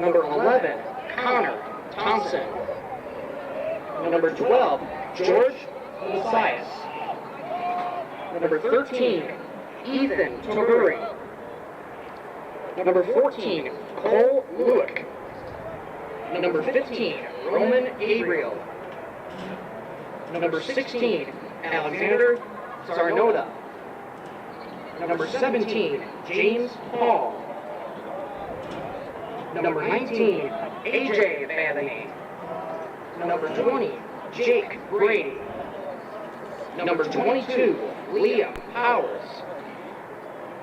Number 11, Connor Thompson. Number 12, George Messias. Number 13, Ethan Toguri. Number 14, Cole Lewick. Number 15, Roman Gabriel. Number 16, Alexander Sarnoda. Number 17, James Hall. Number 19, AJ Bethany. Number 20, Jake Brady. Number 22, Liam Powers.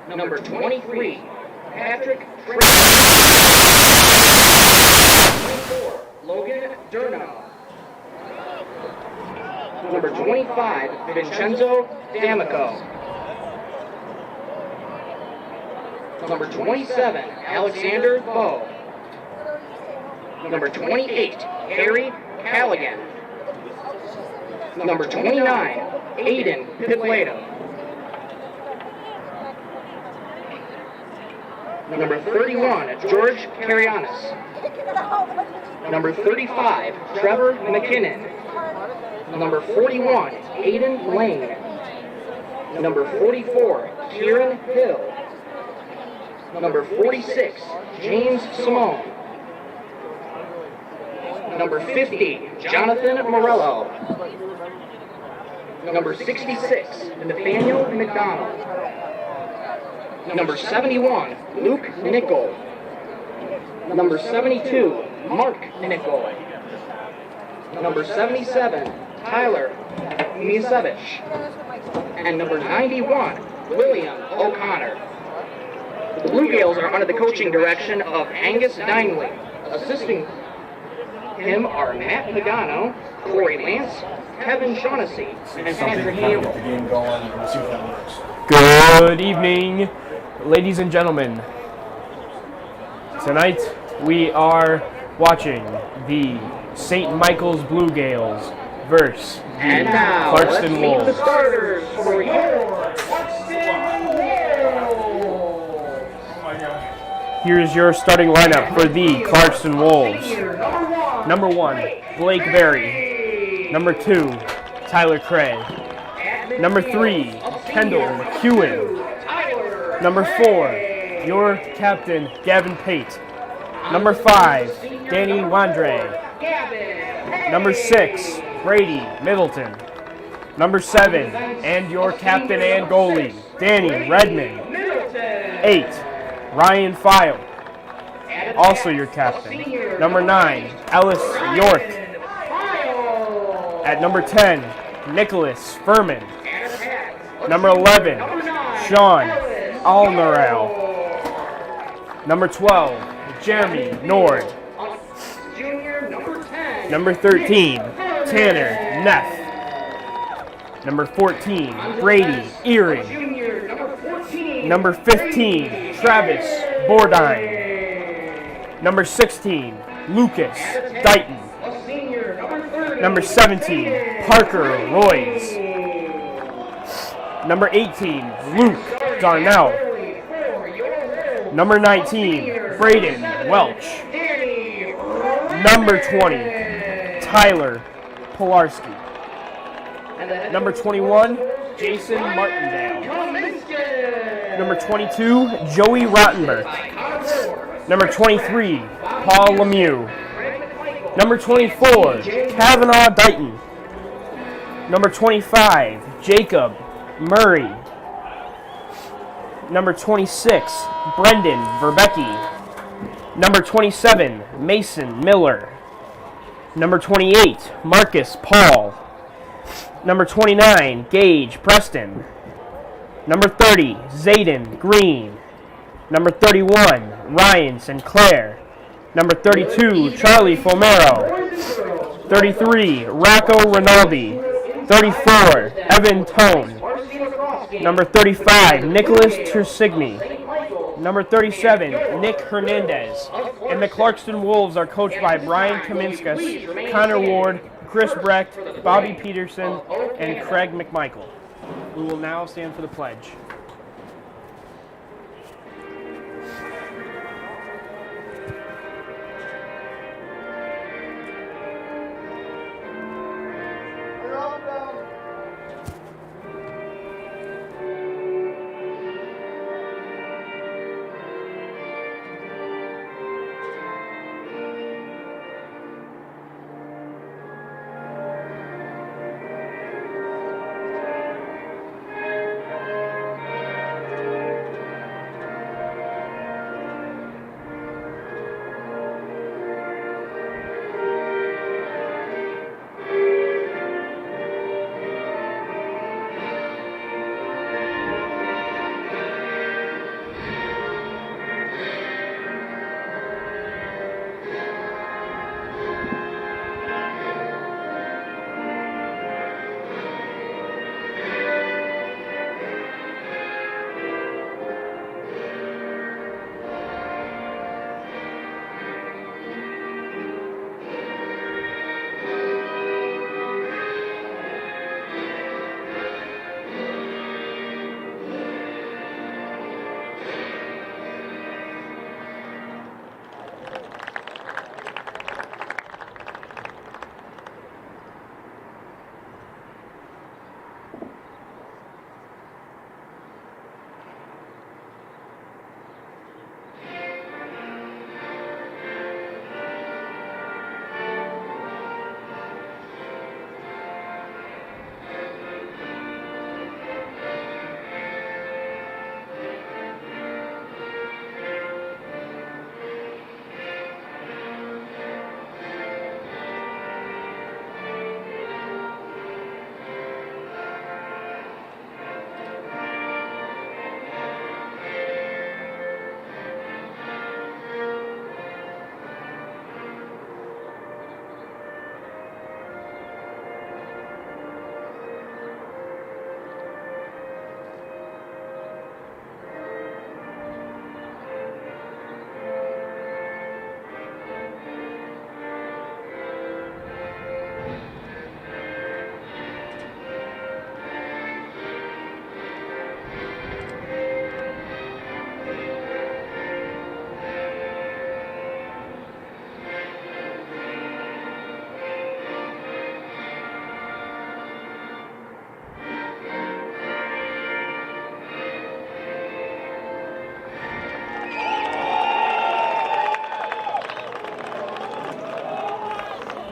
Number 23, Patrick Tracy. 24, Logan Durno. Number 25, Vincenzo D'Amico. Number 27, Alexander Bowe. Number 28, Harry Callaghan. Number 29, Aiden Pitleta. Number 31, George Carianis. Number 35, Trevor McKinnon. Number 41, Aiden Lane. Number 44, Kieran Hill. Number 46, James Simone. Number 50, Jonathan Morello. Number 66, Nathaniel McDonald. Number 71, Luke Nickel. Number 72, Mark Nickel. Number 77, Tyler Misevich. And number 91, William O'Connor. The Blue Gaels are under the coaching direction of Angus Dingley. Assisting him are Matt Pagano, Corey Lance, Kevin Shaughnessy, and Patrick Campbell. Good evening, ladies and gentlemen. Tonight we are watching the St. Michael's Blue Gaels versus the Clarkston Wolves. The starters for your Clarkston Wolves. Here's your starting lineup for the Clarkston Wolves. Number 1, Blake Berry. Number 2, Tyler Cray. Number 3, Kendall McEwen. Number 4, your captain, Gavin Pate. Number 5, Danny Wandre. Number 6, Brady Middleton. Number 7, and your captain and goalie, Danny Redmond. 8, Ryan File, also your captain. Number 9, Ellis York. At number 10, Nicholas Furman. Number 11, Sean Alneral. Number 12, Jeremy Nord. Number 13, Tanner Neff. Number 14, Brady Earing. Number 15, Travis Bordine. Number 16, Lucas Dighton. Number 17, Parker Royce. Number 18, Luke Darnell. Number 19, Braden Welch. Number 20, Tyler Pilarski. Number 21, Jason Martindale. Number 22, Joey Rottenberg. Number 23, Paul Lemieux. Number 24, Kavanaugh Dighton. Number 25, Jacob Murray. Number 26, Brendan Verbecki. Number 27, Mason Miller. Number 28, Marcus Paul. Number 29, Gage Preston. Number 30, Zayden Green. Number 31, Ryan Sinclair. Number 32, Charlie Fomero. 33, Rocco Rinaldi. 34, Evan Tone. Number 35, Nicholas Tersigny. Number 37, Nick Hernandez. And the Clarkston Wolves are coached by Brian Kaminskas, Connor Ward, Chris Brecht, Bobby Peterson, and Craig McMichael. We will now stand for the pledge.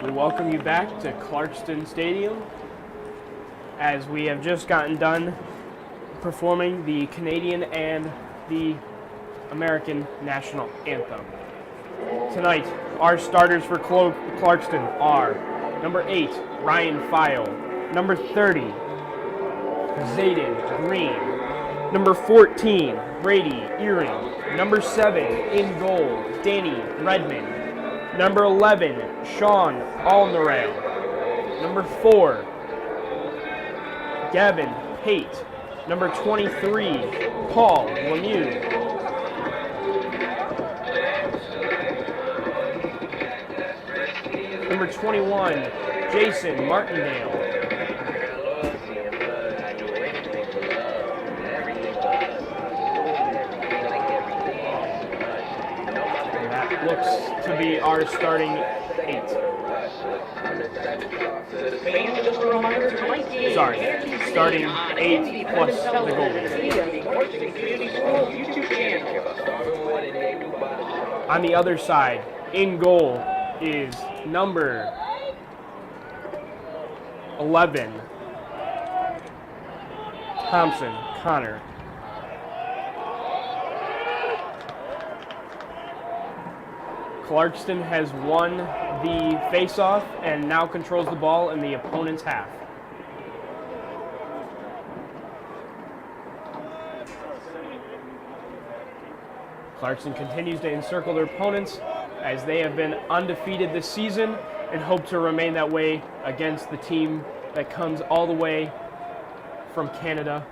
We welcome you back to Clarkston Stadium as we have just gotten done performing the Canadian and the American national anthem. Tonight, our starters for Clarkston are number 8, Ryan File, number 30, Zayden Green, number 14, Brady Earring, number 7, in goal, Danny Redmond, number 11, Sean Alnerail, number 4, Gavin Pate, number 23, Paul Lemieux, number 21, Jason Martindale, looks to be our starting 8. Sorry, starting 8 plus the goalie. On the other side, in goal is number 11, Thompson Connor. Clarkston has won the face-off and now controls the ball in the opponent's half. Clarkston continues to encircle their opponents as they have been undefeated this season and hope to remain that way against the team that comes all the way from Canada.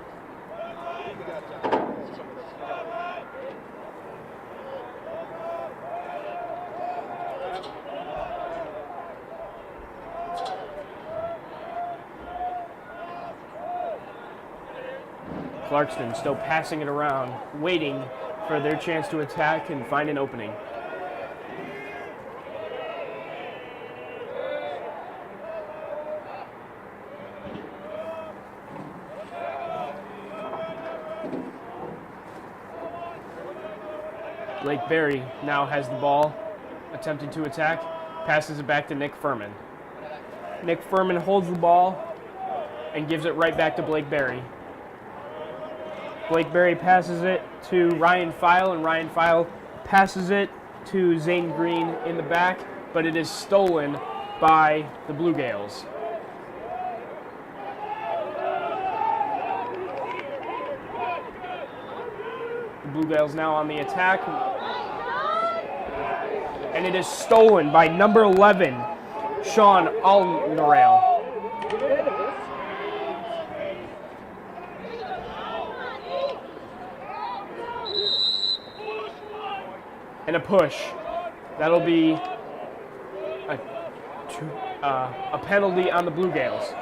Clarkston still passing it around, waiting for their chance to attack and find an opening. Blake Berry now has the ball, attempting to attack, passes it back to Nick Furman. Nick Furman holds the ball and gives it right back to Blake Berry. Blake Berry passes it to Ryan File, and Ryan File passes it to Zane Green in the back, but it is stolen by the Blue Gaels. The Blue Gaels now on the attack, and it is stolen by number 11, Sean Alnerail. And a push. That'll be a penalty on the Blue Gaels.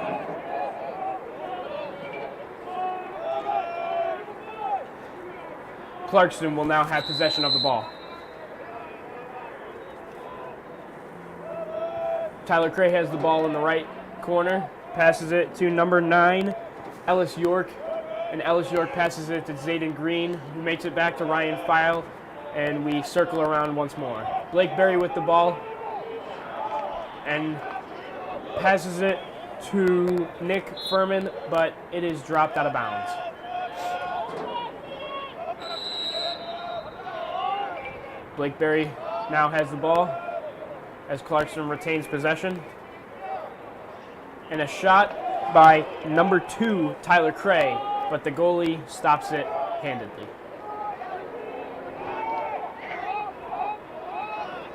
Clarkston will now have possession of the ball. Tyler Cray has the ball in the right corner, passes it to number 9, Ellis York, and Ellis York passes it to Zayden Green, who makes it back to Ryan File, and we circle around once more. Blake Berry with the ball and passes it to Nick Furman, but it is dropped out of bounds. Blake Berry now has the ball as Clarkston retains possession. And a shot by number 2, Tyler Cray, but the goalie stops it handedly.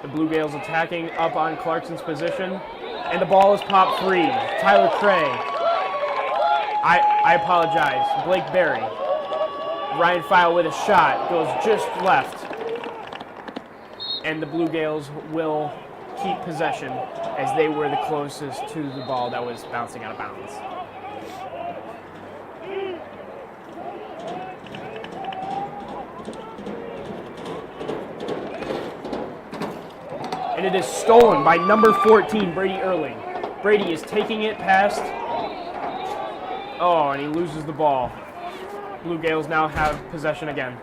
The Blue Gaels attacking up on Clarkston's position, and the ball is popped free. Tyler Cray, I apologize, Blake Berry. Ryan File with a shot, goes just left, and the Blue Gaels will keep possession as they were the closest to the ball that was bouncing out of bounds. And it is stolen by number 14, Brady Erling. Brady is taking it past. Oh, and he loses the ball. Blue Gaels now have possession again.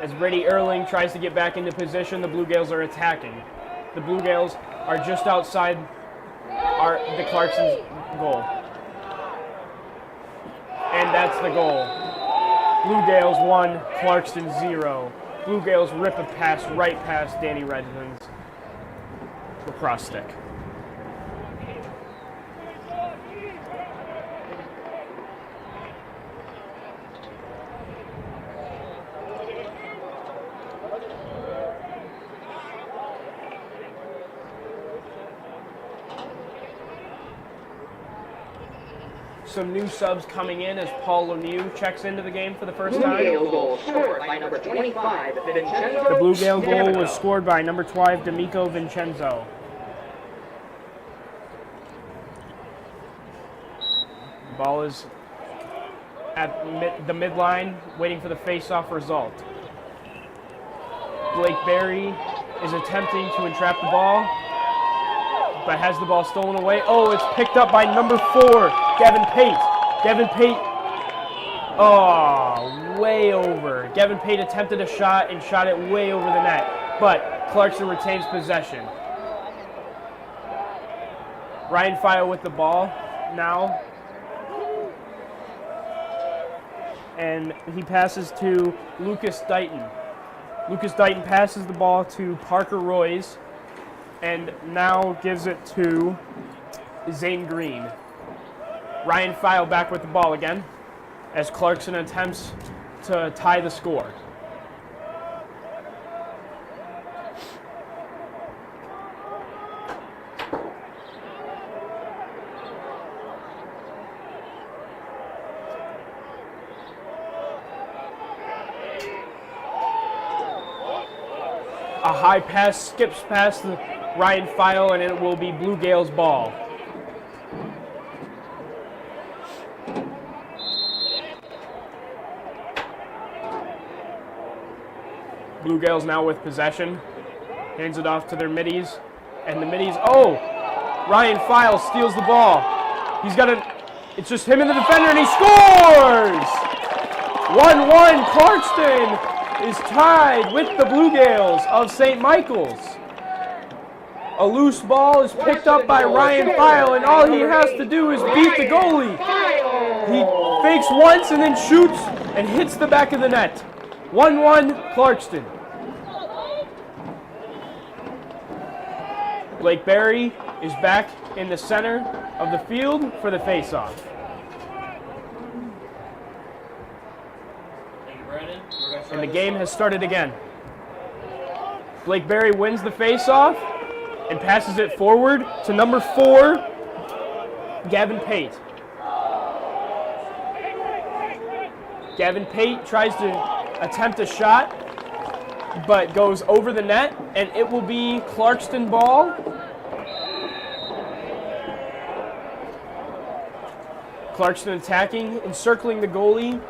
As Brady Erling tries to get back into position, the Blue Gaels are attacking. The Blue Gaels are just outside the Clarkston's goal. And that's the goal. Blue Gaels 1, Clarkston 0. Blue Gaels rip a pass right past Danny Redmond's lacrosse stick. Some new subs coming in as Paul Lemieux checks into the game for the first time. Blue Gale goal scored by number 25, Vincenzo. The Blue Gale goal was scored by number 12, D'Amico Vincenzo. Ball is at the midline, waiting for the face-off result. Blake Berry is attempting to entrap the ball, but has the ball stolen away. Oh, it's picked up by number 4, Gavin Pate. Gavin Pate, way over. Gavin Pate attempted a shot and shot it way over the net, but Clarkston retains possession. Ryan File with the ball now. And he passes to Lucas Dighton. Lucas Dighton passes the ball to Parker Royce and now gives it to Zane Green. Ryan File back with the ball again as Clarkston attempts to tie the score. A high pass skips past Ryan File, and it will be Blue Gaels' ball. Blue Gaels now with possession. Hands it off to their middies. And the middies, Ryan File steals the ball. It's just him and the defender, and he scores! 1-1, Clarkston is tied with the Blue Gaels of St. Michael's. A loose ball is picked up by Ryan File, and all he has to do is beat the goalie. He fakes once and then shoots and hits the back of the net. 1-1, Clarkston. Blake Berry is back in the center of the field for the face-off. And the game has started again. Blake Berry wins the face-off and passes it forward to number 4, Gavin Pate. Gavin Pate tries to attempt a shot, but goes over the net, and it will be Clarkston ball. Clarkston attacking, encircling the goalie.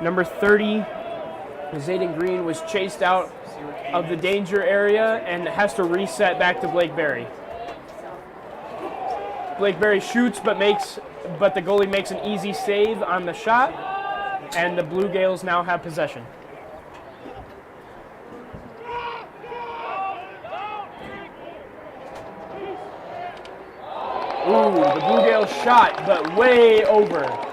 Number 30, Zayden Green, was chased out of the danger area and has to reset back to Blake Berry. Blake Berry shoots, but the goalie makes an easy save on the shot, and the Blue Gaels now have possession. Ooh, the Blue Gaels shot, but way over.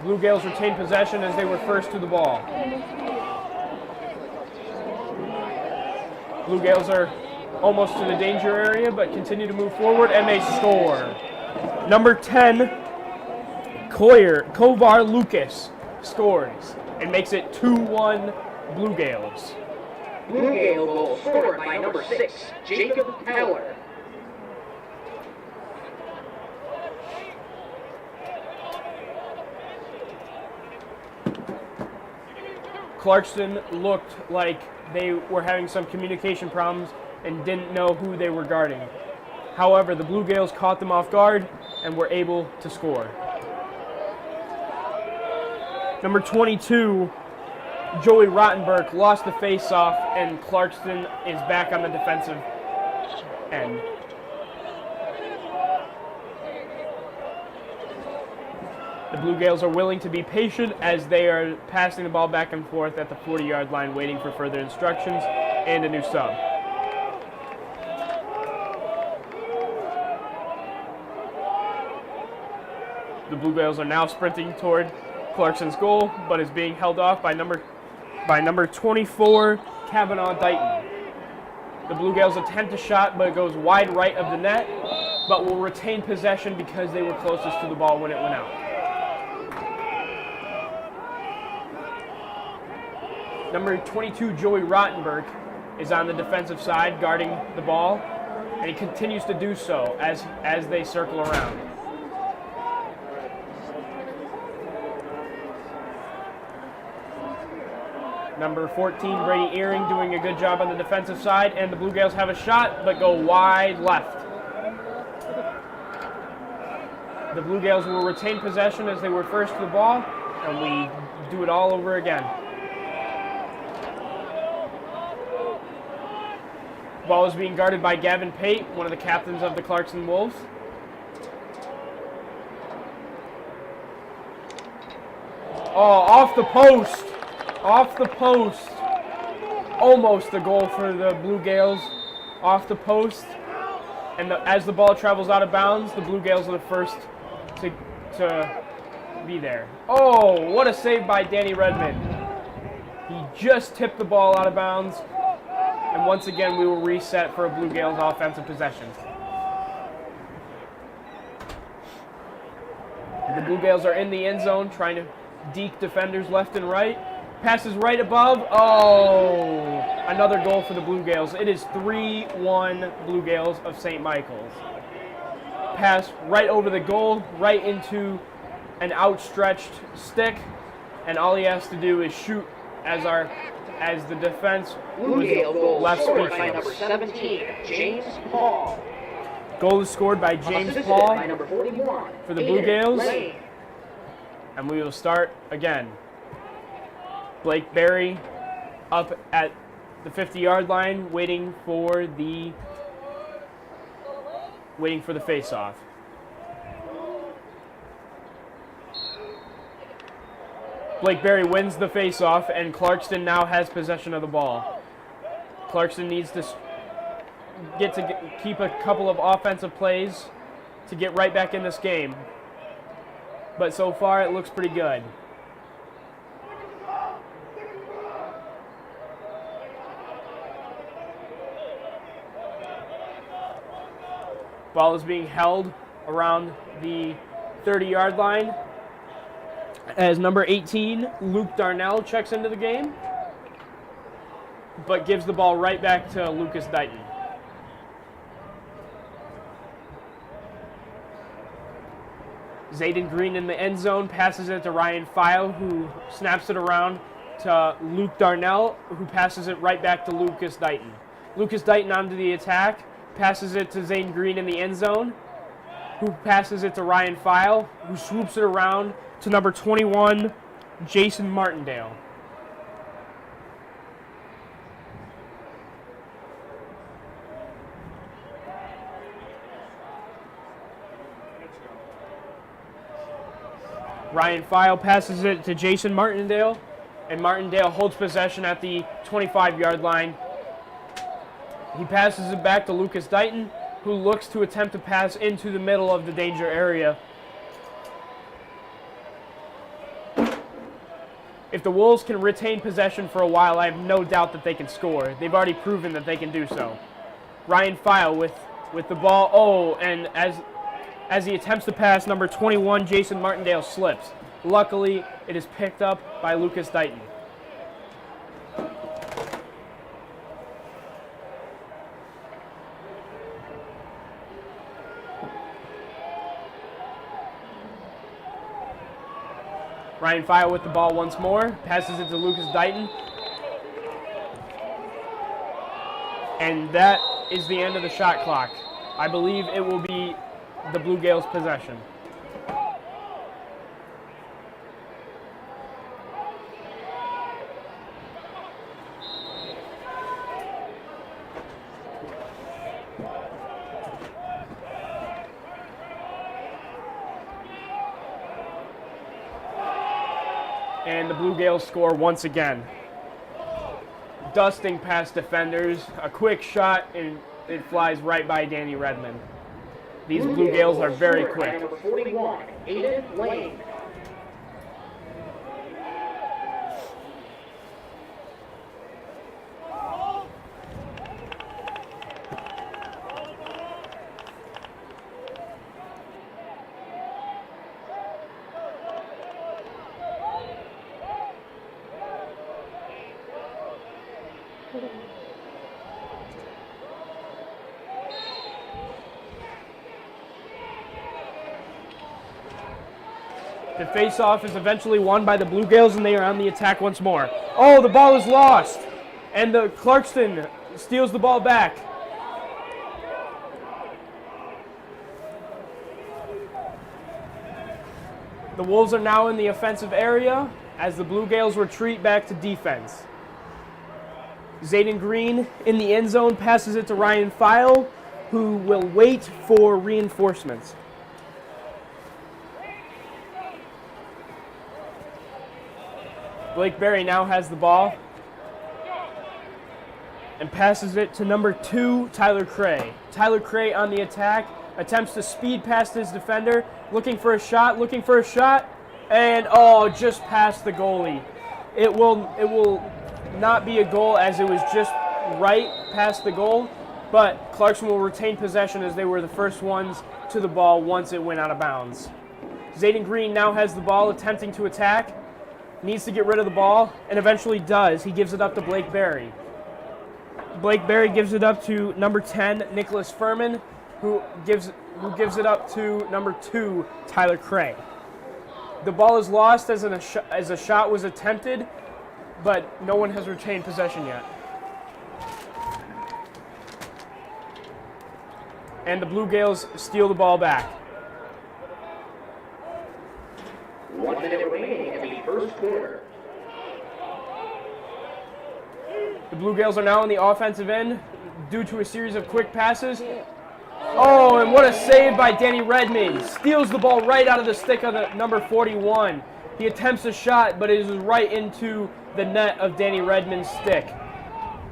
Blue Gaels retain possession as they were first to the ball. Blue Gaels are almost to the danger area, but continue to move forward, and they score. Number 10, Kovar Lucas scores and makes it 2-1 Blue Gaels. Blue Gale goal scored by number 6, Jacob Heller. Clarkston looked like they were having some communication problems and didn't know who they were guarding. However, the Blue Gaels caught them off guard and were able to score. Number 22, Joey Rottenberg, lost the face-off, and Clarkston is back on the defensive end. The Blue Gaels are willing to be patient as they are passing the ball back and forth at the 40-yard line, waiting for further instructions and a new sub. The Blue Gaels are now sprinting toward Clarkston's goal, but is being held off by number 24, Kavanaugh Dighton. The Blue Gaels attempt a shot, but it goes wide right of the net, but will retain possession because they were closest to the ball when it went out. Number 22, Joey Rottenberg, is on the defensive side guarding the ball, and he continues to do so as they circle around. Number 14, Brady Earring, doing a good job on the defensive side, and the Blue Gaels have a shot, but go wide left. The Blue Gaels will retain possession as they were first to the ball, and we do it all over again. Ball is being guarded by Gavin Pate, one of the captains of the Clarkston Wolves. Oh, off the post. Off the post. Almost the goal for the Blue Gaels. Off the post. And as the ball travels out of bounds, the Blue Gaels are the first to be there. Oh, what a save by Danny Redmond. He just tipped the ball out of bounds. And once again, we will reset for a Blue Gaels offensive possession. The Blue Gaels are in the end zone trying to deke defenders left and right. Passes right above. Oh, another goal for the Blue Gaels. It is 3-1 Blue Gaels of St. Michael's. Pass right over the goal, right into an outstretched stick, and all he has to do is shoot as the defense Blue Gael goal left scored by speechless. number 17, James Paul. Goal is scored by James Assisted Paul by number 41, for the Blue Gaels. Lane. And we will start again. Blake Berry up at the 50-yard line, waiting for the face-off. Blake Berry wins the face-off, and Clarkston now has possession of the ball. Clarkston needs to keep a couple of offensive plays to get right back in this game. But so far, it looks pretty good. Ball is being held around the 30-yard line as number 18, Luke Darnell, checks into the game, but gives the ball right back to Lucas Dighton. Zayden Green in the end zone, passes it to Ryan File, who snaps it around to Luke Darnell, who passes it right back to Lucas Dighton. Lucas Dighton onto the attack, passes it to Zayden Green in the end zone, who passes it to Ryan File, who swoops it around to number 21, Jason Martindale. Ryan File passes it to Jason Martindale, and Martindale holds possession at the 25-yard line. He passes it back to Lucas Dighton, who looks to attempt to pass into the middle of the danger area. If the Wolves can retain possession for a while, I have no doubt that they can score. They've already proven that they can do so. Ryan File with the ball. Oh, and as he attempts to pass, number 21, Jason Martindale, slips. Luckily, it is picked up by Lucas Dighton. Ryan File with the ball once more, passes it to Lucas Dighton. And that is the end of the shot clock. I believe it will be the Blue Gaels' possession. And the Blue Gaels score once again. Dusting past defenders, a quick shot, and it flies right by Danny Redmond. These Blue Gaels are very quick. Number 41, Aiden Lane. The face-off is eventually won by the Blue Gaels, and they are on the attack once more. Oh, the ball is lost, and the Clarkston steals the ball back. The Wolves are now in the offensive area as the Blue Gaels retreat back to defense. Zayden Green in the end zone passes it to Ryan File, who will wait for reinforcements. Blake Berry now has the ball and passes it to number 2, Tyler Cray. Tyler Cray on the attack, attempts to speed past his defender, looking for a shot, and just past the goalie. It will not be a goal as it was just right past the goal, but Clarkston will retain possession as they were the first ones to the ball once it went out of bounds. Zayden Green now has the ball, attempting to attack. Needs to get rid of the ball, and eventually does. He gives it up to Blake Berry. Blake Berry gives it up to number 10, Nicholas Furman, who gives it up to number 2, Tyler Cray. The ball is lost as a shot was attempted, but no one has retained possession yet. And the Blue Gaels steal the ball back. 1 minute remaining in the first quarter. The Blue Gaels are now on the offensive end due to a series of quick passes. Oh, and what a save by Danny Redmond. Steals the ball right out of the stick of the number 41. He attempts a shot, but it is right into the net of Danny Redmond's stick.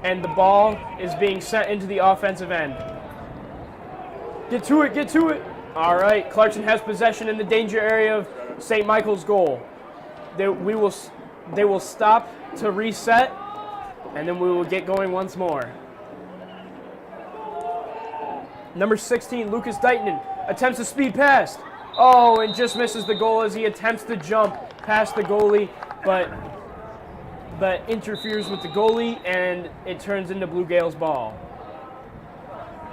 And the ball is being sent into the offensive end. Get to it. All right, Clarkston has possession in the danger area of St. Michael's goal. They will stop to reset, and then we will get going once more. Number 16, Lucas Dighton, attempts a speed pass. Oh, and just misses the goal as he attempts to jump past the goalie, but interferes with the goalie, and it turns into Blue Gaels ball.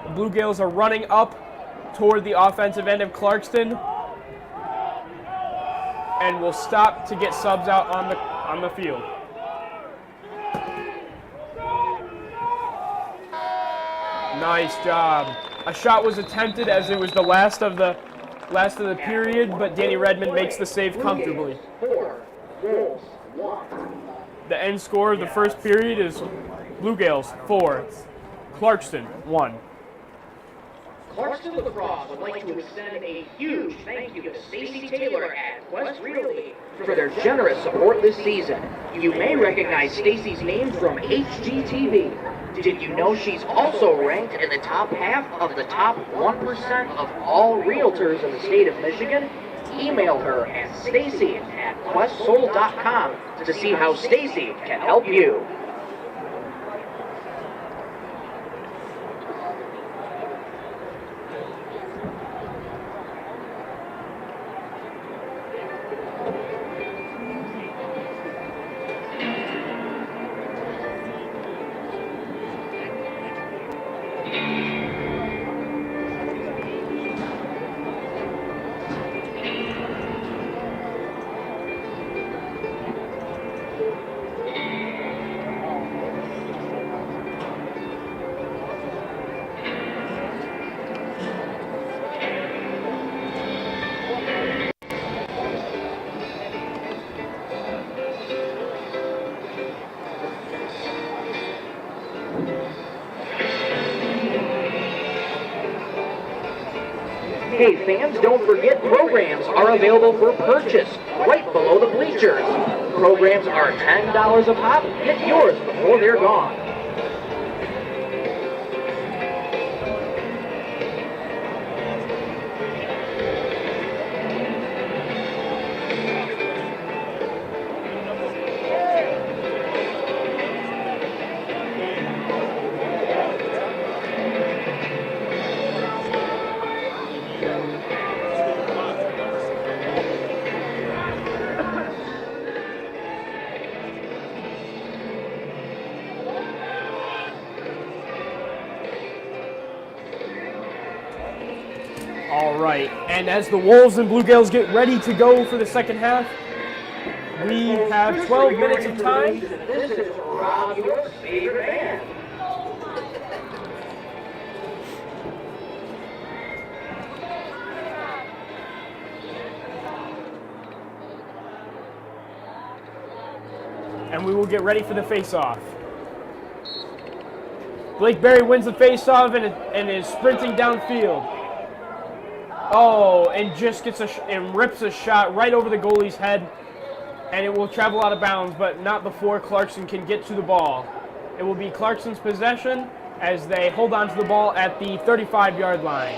The Blue Gaels are running up toward the offensive end of Clarkston, and will stop to get subs out on the field. Nice job. A shot was attempted as it was the last of the period, but Danny Redmond makes the save comfortably. 4, Wolves 1. The end score of the first period is Blue Gaels 4, Clarkston 1. Clarkston Lacrosse would like to extend a huge thank you to Stacy Taylor at Quest Realty for their generous support this season. You may recognize Stacy's name from HGTV. Did you know she's also ranked in the top half of the top 1% of all realtors in the state of Michigan? Email her at stacy@questsold.com to see how Stacy can help you. Hey fans, don't forget programs are available for purchase right below the bleachers. programs are $10 a pop. Get yours before they're gone. All right, and as the Wolves and Blue Gaels get ready to go for the second half, we have 12 minutes of time. This is Rob, your favorite band. And we will get ready for the face-off. Blake Berry wins the face-off and is sprinting downfield. Oh, and just gets and rips a shot right over the goalie's head, and it will travel out of bounds, but not before Clarkston can get to the ball. It will be Clarkston's possession as they hold on to the ball at the 35-yard line.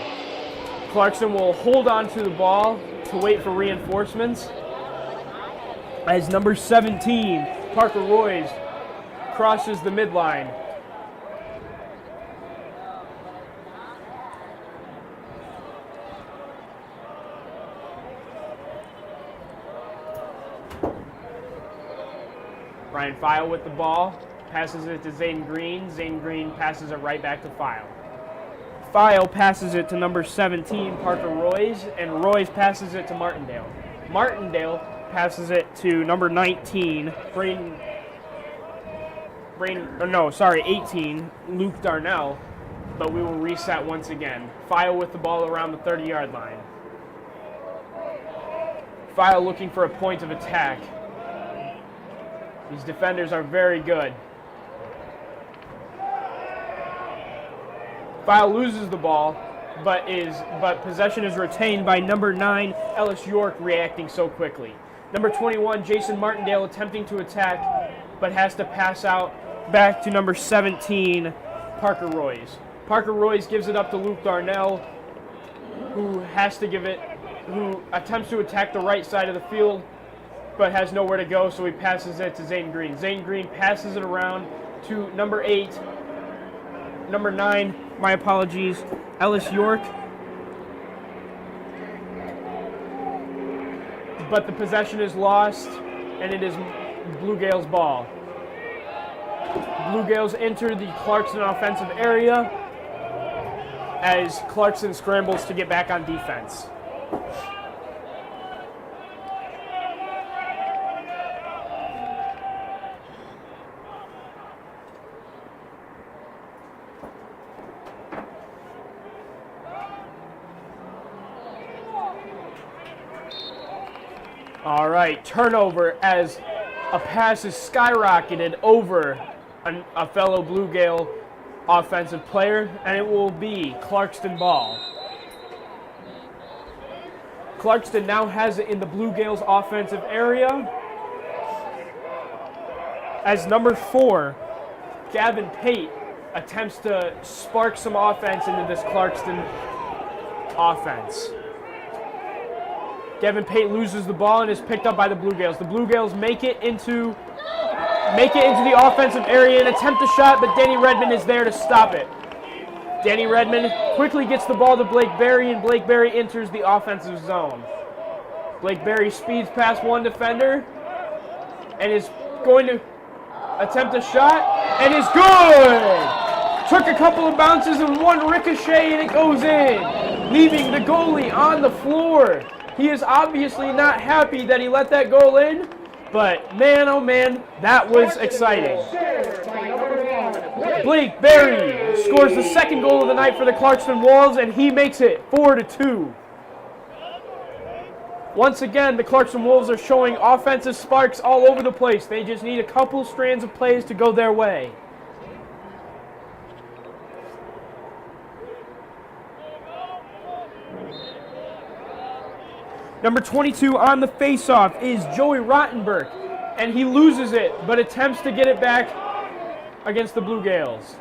Clarkston will hold on to the ball to wait for reinforcements as number 17, Parker Royce, crosses the midline. Ryan File with the ball, passes it to Zane Green. Zane Green passes it right back to File. File passes it to number 17, Parker Royce, and Royce passes it to Martindale. Martindale passes it to number 19, 18, Luke Darnell, but we will reset once again. File with the ball around the 30-yard line. File looking for a point of attack. These defenders are very good. File loses the ball, but possession is retained by number 9, Ellis York, reacting so quickly. Number 21, Jason Martindale, attempting to attack, but has to pass out back to number 17, Parker Royce. Parker Royce gives it up to Luke Darnell, who attempts to attack the right side of the field, but has nowhere to go, so he passes it to Zane Green. Zane Green passes it around to number 9, my apologies, Ellis York. But the possession is lost, and it is Blue Gaels' ball. Blue Gaels enter the Clarkston offensive area as Clarkston scrambles to get back on defense. All right, turnover as a pass is skyrocketed over a fellow Blue Gael offensive player, and it will be Clarkston ball. Clarkston now has it in the Blue Gaels offensive area as number 4, Gavin Pate, attempts to spark some offense into this Clarkston offense. Gavin Pate loses the ball and is picked up by the Blue Gaels. The Blue Gaels make it into the offensive area and attempt a shot, but Danny Redmond is there to stop it. Danny Redmond quickly gets the ball to Blake Berry, and Blake Berry enters the offensive zone. Blake Berry speeds past one defender and is going to attempt a shot, and is good! Took a couple of bounces and one ricochet, and it goes in, leaving the goalie on the floor. He is obviously not happy that he let that goal in, but man, oh man, that was exciting. Blake Berry scores the second goal of the night for the Clarkston Wolves, and he makes it 4-2. Once again, the Clarkston Wolves are showing offensive sparks all over the place. They just need a couple strands of plays to go their way. Number 22 on the faceoff is Joey Rottenberg. and he loses it, but attempts to get it back against the Blue Gaels.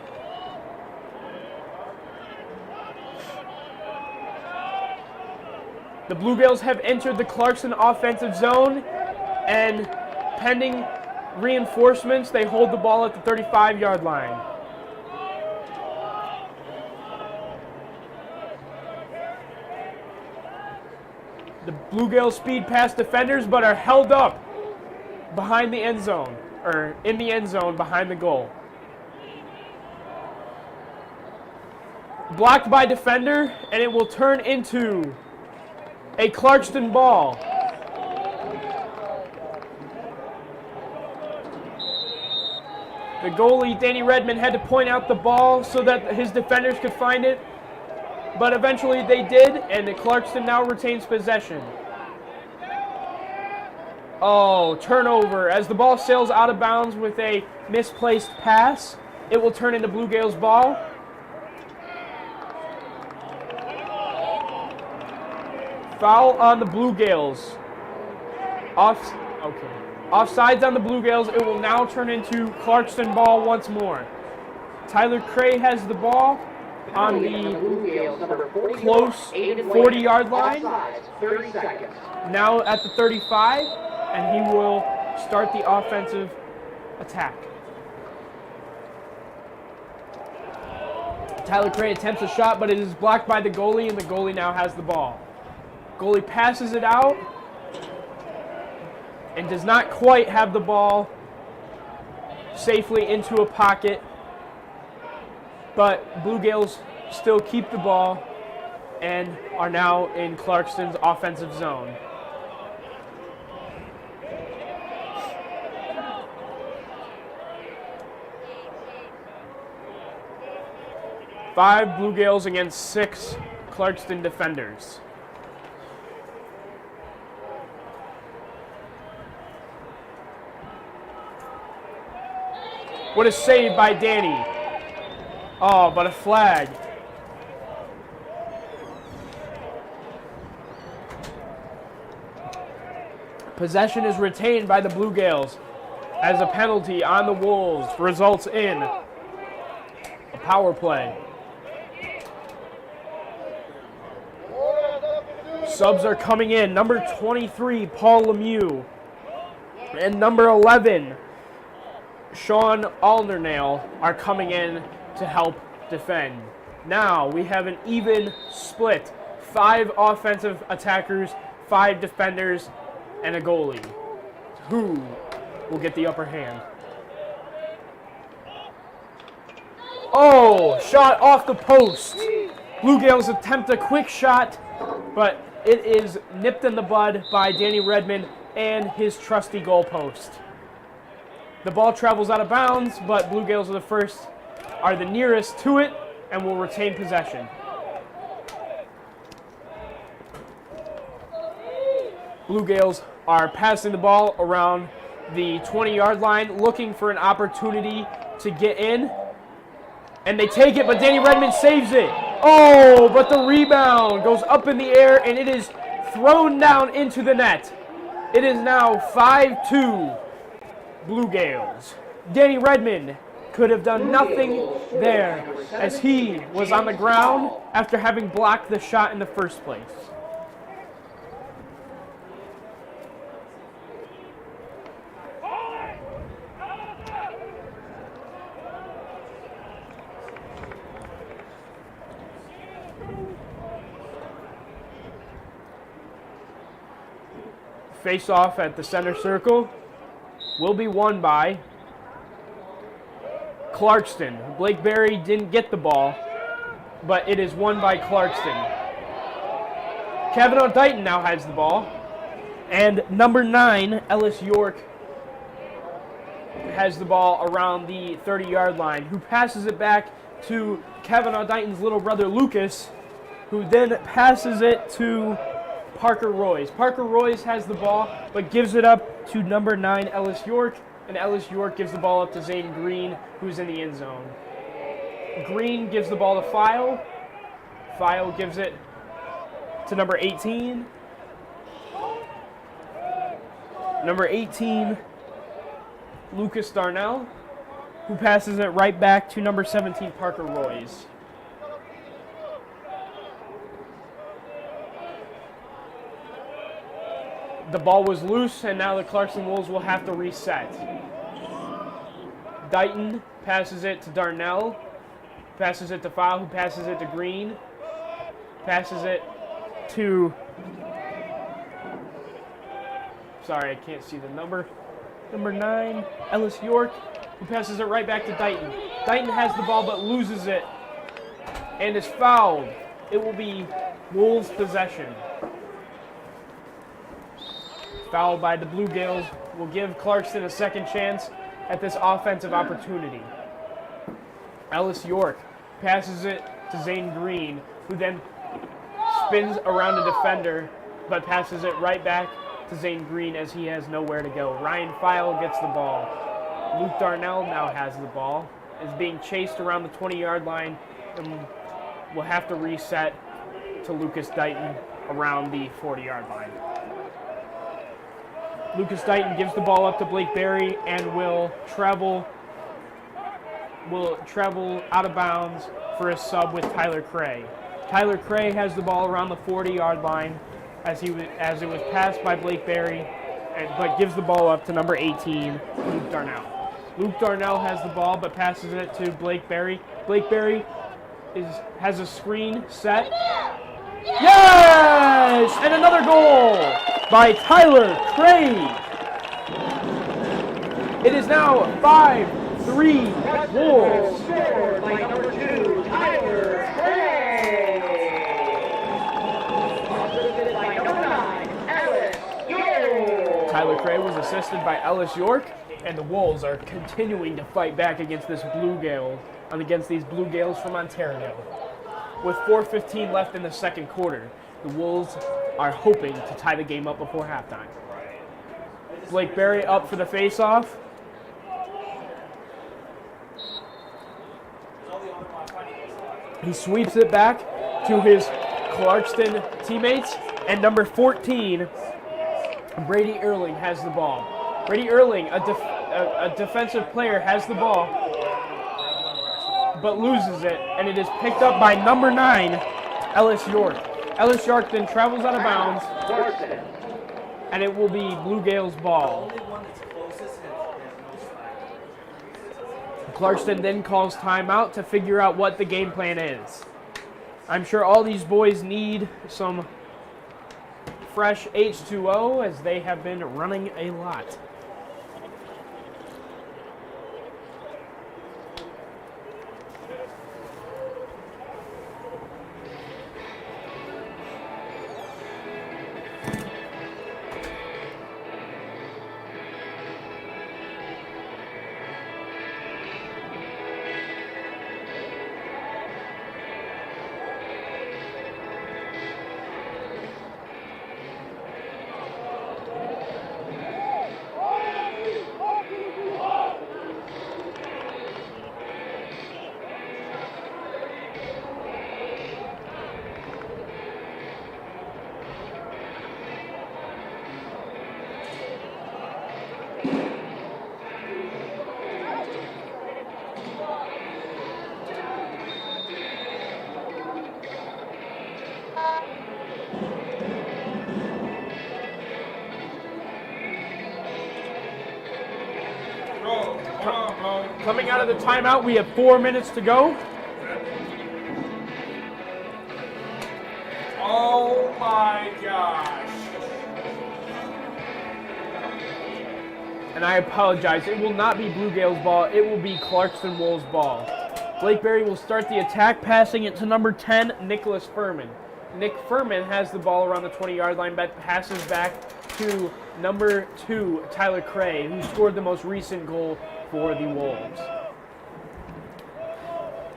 The Blue Gaels have entered the Clarkston offensive zone, and pending reinforcements, they hold the ball at the 35-yard line. The Blue Gaels speed past defenders, but are held up behind the end zone, or in the end zone behind the goal. Blocked by defender, and it will turn into a Clarkston ball. The goalie, Danny Redmond, had to point out the ball so that his defenders could find it, but eventually they did, and the Clarkston now retains possession. Oh, turnover. As the ball sails out of bounds with a misplaced pass, it will turn into Blue Gaels ball. Foul on the Blue Gaels. Offsides on the Blue Gaels. It will now turn into Clarkston ball once more. Tyler Cray has the ball on the close 40-yard line. 30 seconds. Now at the 35, and he will start the offensive attack. Tyler Cray attempts a shot, but it is blocked by the goalie, and the goalie now has the ball. Goalie passes it out and does not quite have the ball safely into a pocket, but Blue Gaels still keep the ball and are now in Clarkston's offensive zone. Five Blue Gaels against 6 Clarkston defenders. What a save by Danny. Oh, but a flag. Possession is retained by the Blue Gaels as a penalty on the Wolves results in a power play. Subs are coming in. Number 23, Paul Lemieux. And number 11, Sean Aldernale are coming in to help defend. Now we have an even split. 5 offensive attackers, 5 defenders, and a goalie. Who will get the upper hand? Oh, shot off the post. Blue Gaels attempt a quick shot, but it is nipped in the bud by Danny Redmond and his trusty goalpost. The ball travels out of bounds, but Blue Gaels are the nearest to it and will retain possession. Blue Gaels are passing the ball around the 20-yard line, looking for an opportunity to get in. And they take it, but Danny Redmond saves it. Oh, but the rebound goes up in the air, and it is thrown down into the net. It is now 5-2 Blue Gaels. Danny Redmond could have done nothing there as he was on the ground after having blocked the shot in the first place. Face off at the center circle will be won by Clarkston. Blake Berry didn't get the ball, but it is won by Clarkston. Kevin O'Dighton now has the ball, and number 9, Ellis York, has the ball around the 30-yard line, who passes it back to Kevin O'Dighton's little brother Lucas, who then passes it to Parker Royce. Parker Royce has the ball, but gives it up to number 9, Ellis York, and Ellis York gives the ball up to Zane Green, who's in the end zone. Green gives the ball to File. File gives it to number 18. Number 18 Lucas Darnell, who passes it right back to number 17, Parker Royce. The ball was loose, and now the Clarkston Wolves will have to reset. Dighton passes it to Darnell, passes it to Fowl, who passes it to Green, passes it to, sorry, I can't see the number 9, Ellis York, who passes it right back to Dighton. Dighton has the ball but loses it and is fouled. It will be Wolves' possession. Foul by the Blue Gaels will give Clarkston a second chance at this offensive opportunity. Ellis York passes it to Zane Green, who then spins around a defender, but passes it right back to Zane Green as he has nowhere to go. Ryan File gets the ball. Luke Darnell now has the ball, is being chased around the 20-yard line, and will have to reset to Lucas Dighton around the 40-yard line. Lucas Dighton gives the ball up to Blake Berry and will travel out of bounds for a sub with Tyler Cray. Tyler Cray has the ball around the 40-yard line as it was passed by Blake Berry, but gives the ball up to number 18, Luke Darnell. Luke Darnell has the ball but passes it to Blake Berry. Blake Berry has a screen set. Yes! And another goal by Tyler Cray. It is now 5-3 Wolves. Scored by number 2, Tyler Cray. Assisted by number 9, Ellis York. Tyler Cray was assisted by Ellis York, and the Wolves are continuing to fight back against these Blue Gaels from Ontario. With 4:15 left in the second quarter, the Wolves are hoping to tie the game up before halftime. Blake Berry up for the face-off. He sweeps it back to his Clarkston teammates, and number 14, Brady Erling, has the ball. Brady Erling, a defensive player, has the ball, but loses it, and it is picked up by number 9, Ellis York. Ellis York then travels out of bounds, and it will be Blue Gaels' ball. Clarkston then calls timeout to figure out what the game plan is. I'm sure all these boys need some fresh H2O as they have been running a lot. Coming out of the timeout, we have 4 minutes to go. Oh my gosh. And I apologize, it will not be Blue Gaels' ball, it will be Clarkston Wolves' ball. Blake Berry will start the attack, passing it to number 10, Nicholas Furman. Nick Furman has the ball around the 20-yard line, but passes back to number 2, Tyler Cray, who scored the most recent goal for the Wolves.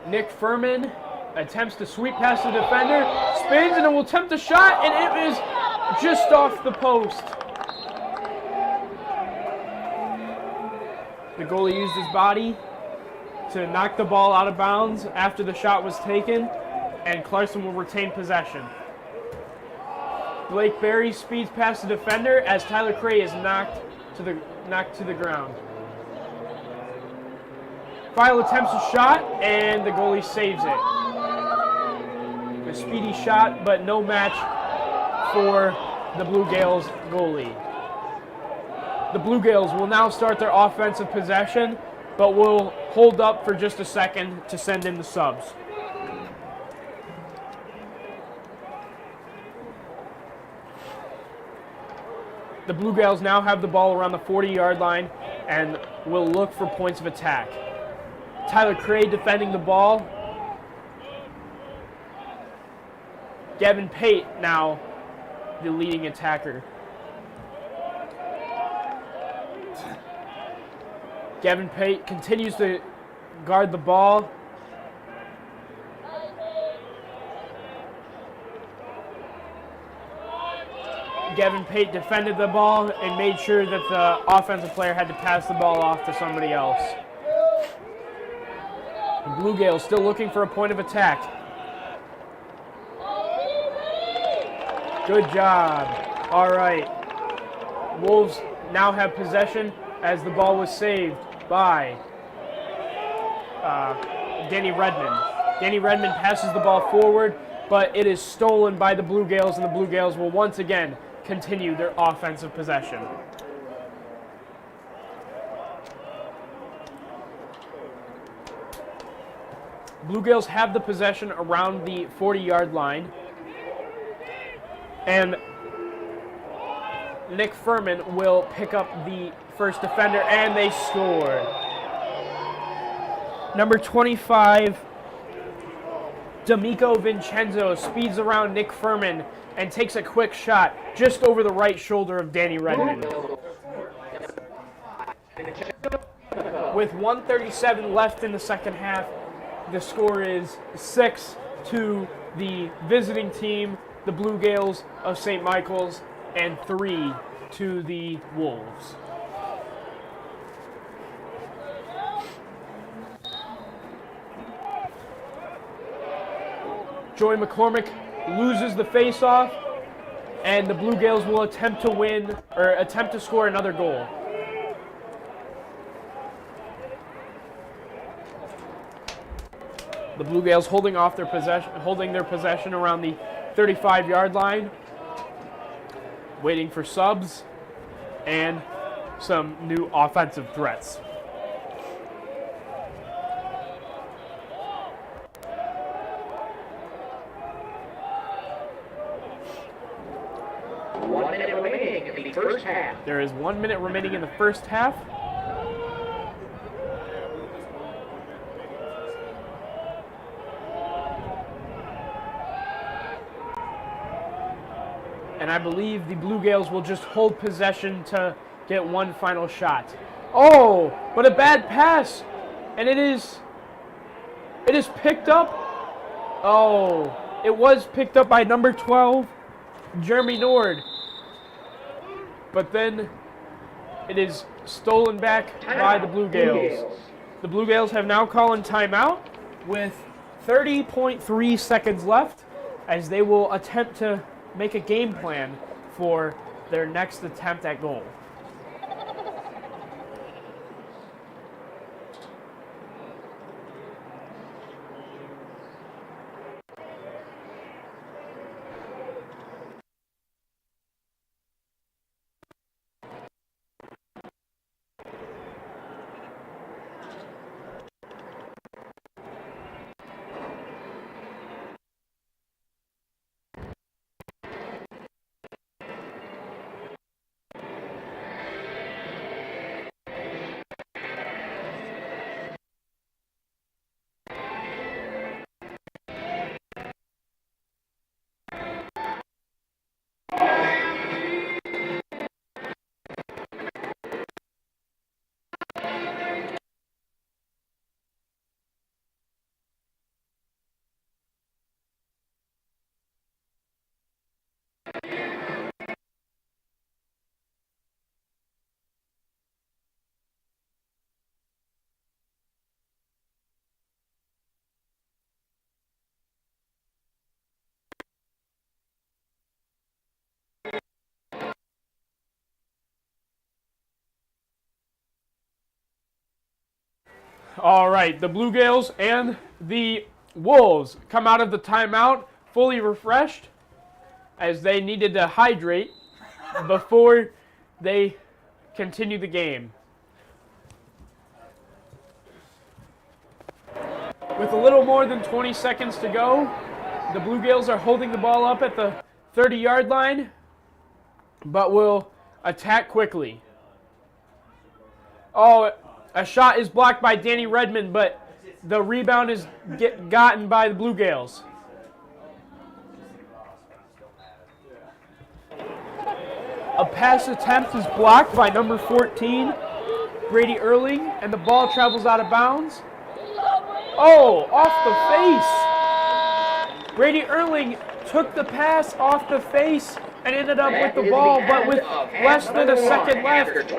Nick Furman attempts to sweep past the defender, spins, and it will attempt a shot, and it is just off the post. The goalie used his body to knock the ball out of bounds after the shot was taken, and Clarkston will retain possession. Blake Berry speeds past the defender as Tyler Cray is knocked to the ground. File attempts a shot, and the goalie saves it. A speedy shot, but no match for the Blue Gaels goalie. The Blue Gaels will now start their offensive possession, but will hold up for just a second to send in the subs. The Blue Gaels now have the ball around the 40-yard line and will look for points of attack. Tyler Cray defending the ball. Gavin Pate now the leading attacker. Gavin Pate continues to guard the ball. Gavin Pate defended the ball and made sure that the offensive player had to pass the ball off to somebody else. The Blue Gaels still looking for a point of attack. Good job. All right. Wolves now have possession as the ball was saved by Danny Redmond. Danny Redmond passes the ball forward, but it is stolen by the Blue Gaels, and the Blue Gaels will once again continue their offensive possession. Blue Gaels have the possession around the 40-yard line, and Nick Furman will pick up the first defender, and they scored. Number 25, D'Amico Vincenzo speeds around Nick Furman and takes a quick shot just over the right shoulder of Danny Redmond. With 1:37 left in the second half, the score is 6 to the visiting team, the Blue Gaels of St. Michael's, and 3 to the Wolves. Joey McCormick loses the face-off, and the Blue Gaels will attempt to score another goal. The Blue Gaels holding their possession around the 35-yard line, waiting for subs and some new offensive threats. First half. There is 1 minute remaining in the first half. And I believe the Blue Gaels will just hold possession to get one final shot. Oh, but a bad pass. And it is picked up. Oh, it was picked up by number 12, Jeremy Nord. But then it is stolen back by the Blue Gaels. The Blue Gaels have now called in timeout with 30.3 seconds left as they will attempt to make a game plan for their next attempt at goal. All right, the Blue Gaels and the Wolves come out of the timeout fully refreshed as they needed to hydrate before they continue the game. With a little more than 20 seconds to go, the Blue Gaels are holding the ball up at the 30-yard line, but will attack quickly. Oh, a shot is blocked by Danny Redmond, but the rebound is gotten by the Blue Gaels. A pass attempt is blocked by number 14, Brady Erling, and the ball travels out of bounds. Oh, off the face. Brady Erling took the pass off the face and ended up with the ball, but with less than a second left,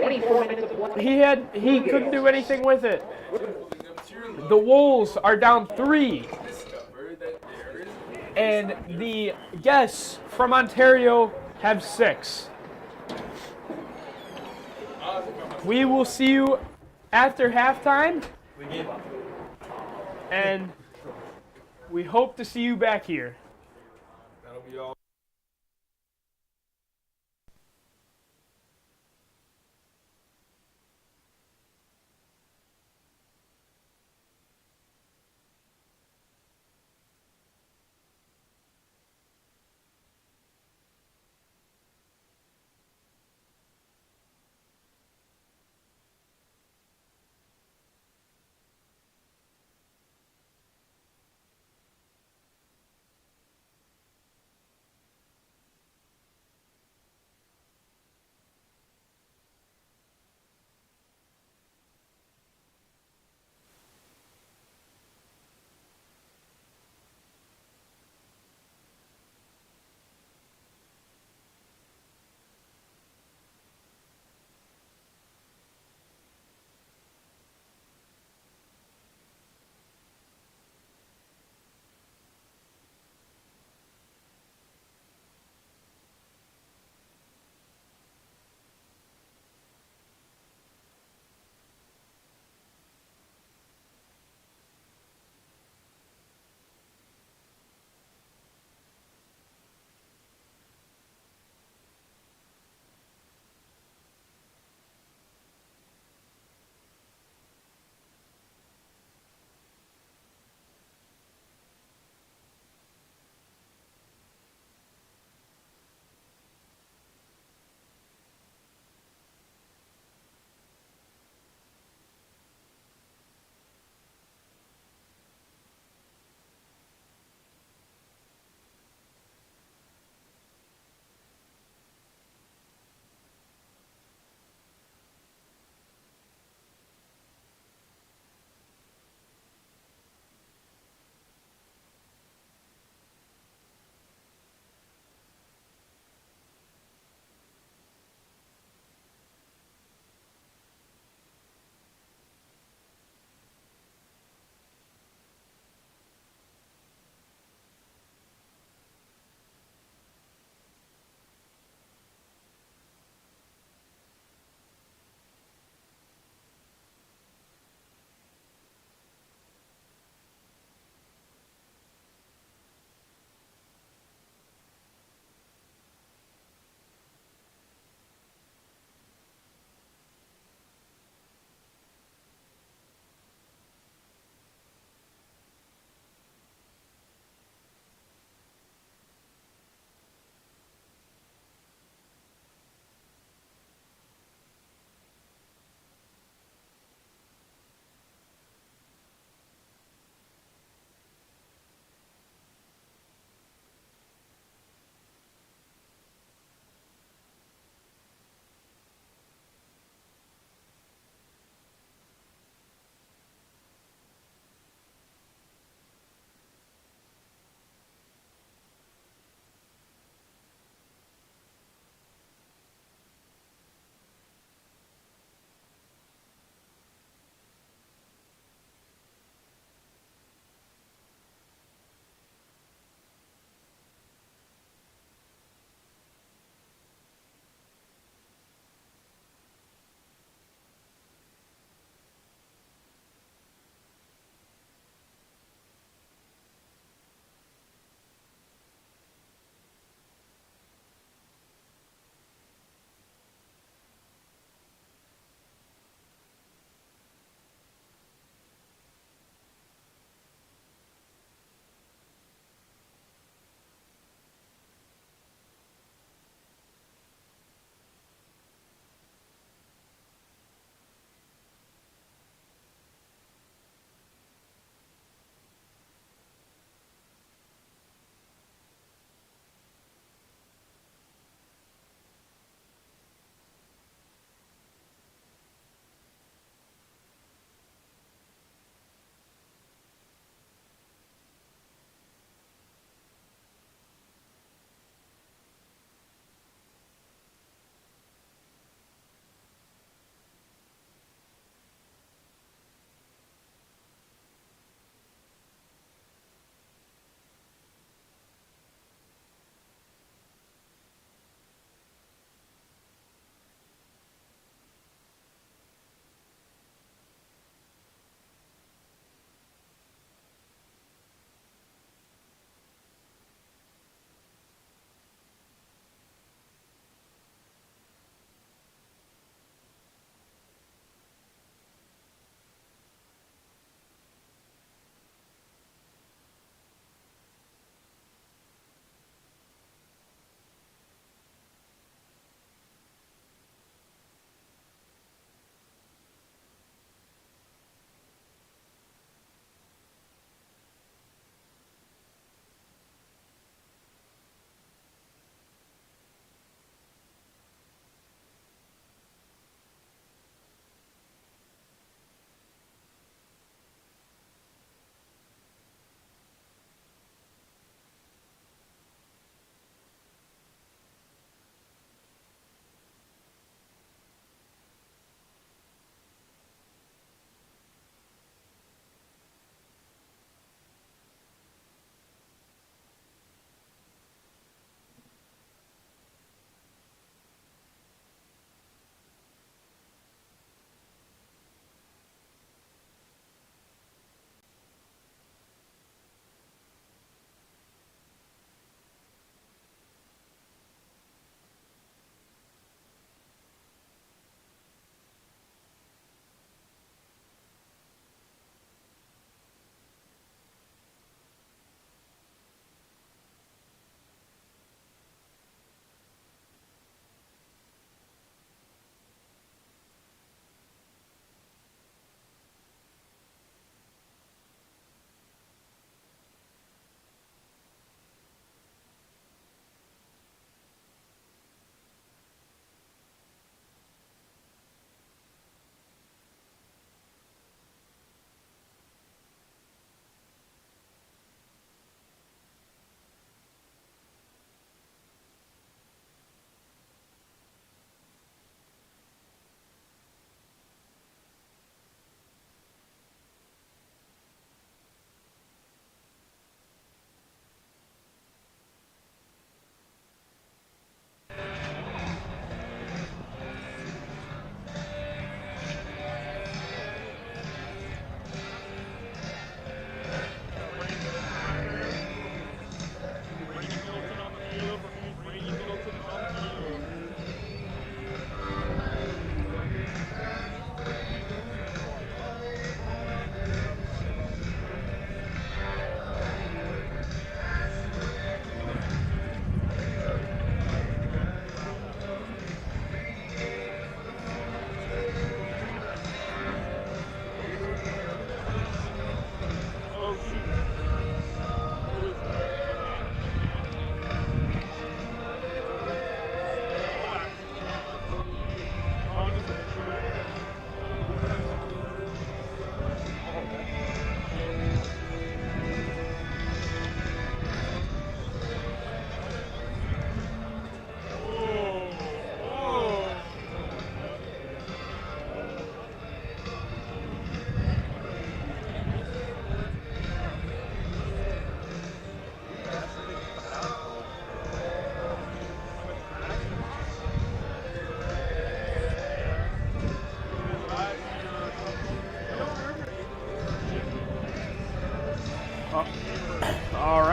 he couldn't do anything with it. The Wolves are down 3, and the Guests from Ontario have 6. We will see you after halftime, and we hope to see you back here. That'll be all.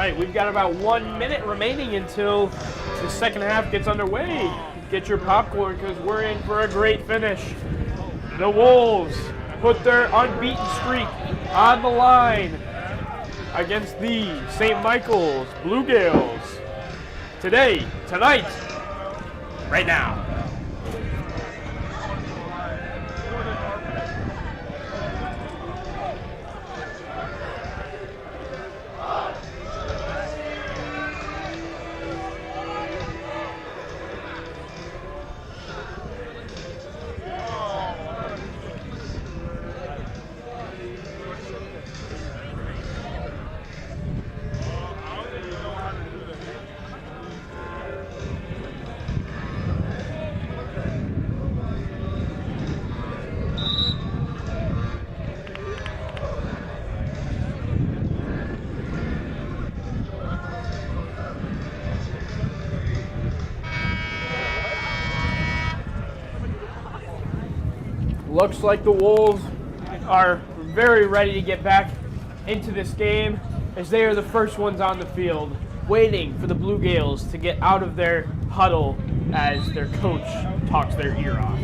right, we've got about 1 minute remaining until the second half gets underway. Get your popcorn because we're in for a great finish. The Wolves put their unbeaten streak on the line against the St. Michael's Blue Gaels. Today, tonight, right now. Looks like the Wolves are very ready to get back into this game as they are the first ones on the field, waiting for the Blue Gaels to get out of their huddle as their coach talks their ear off.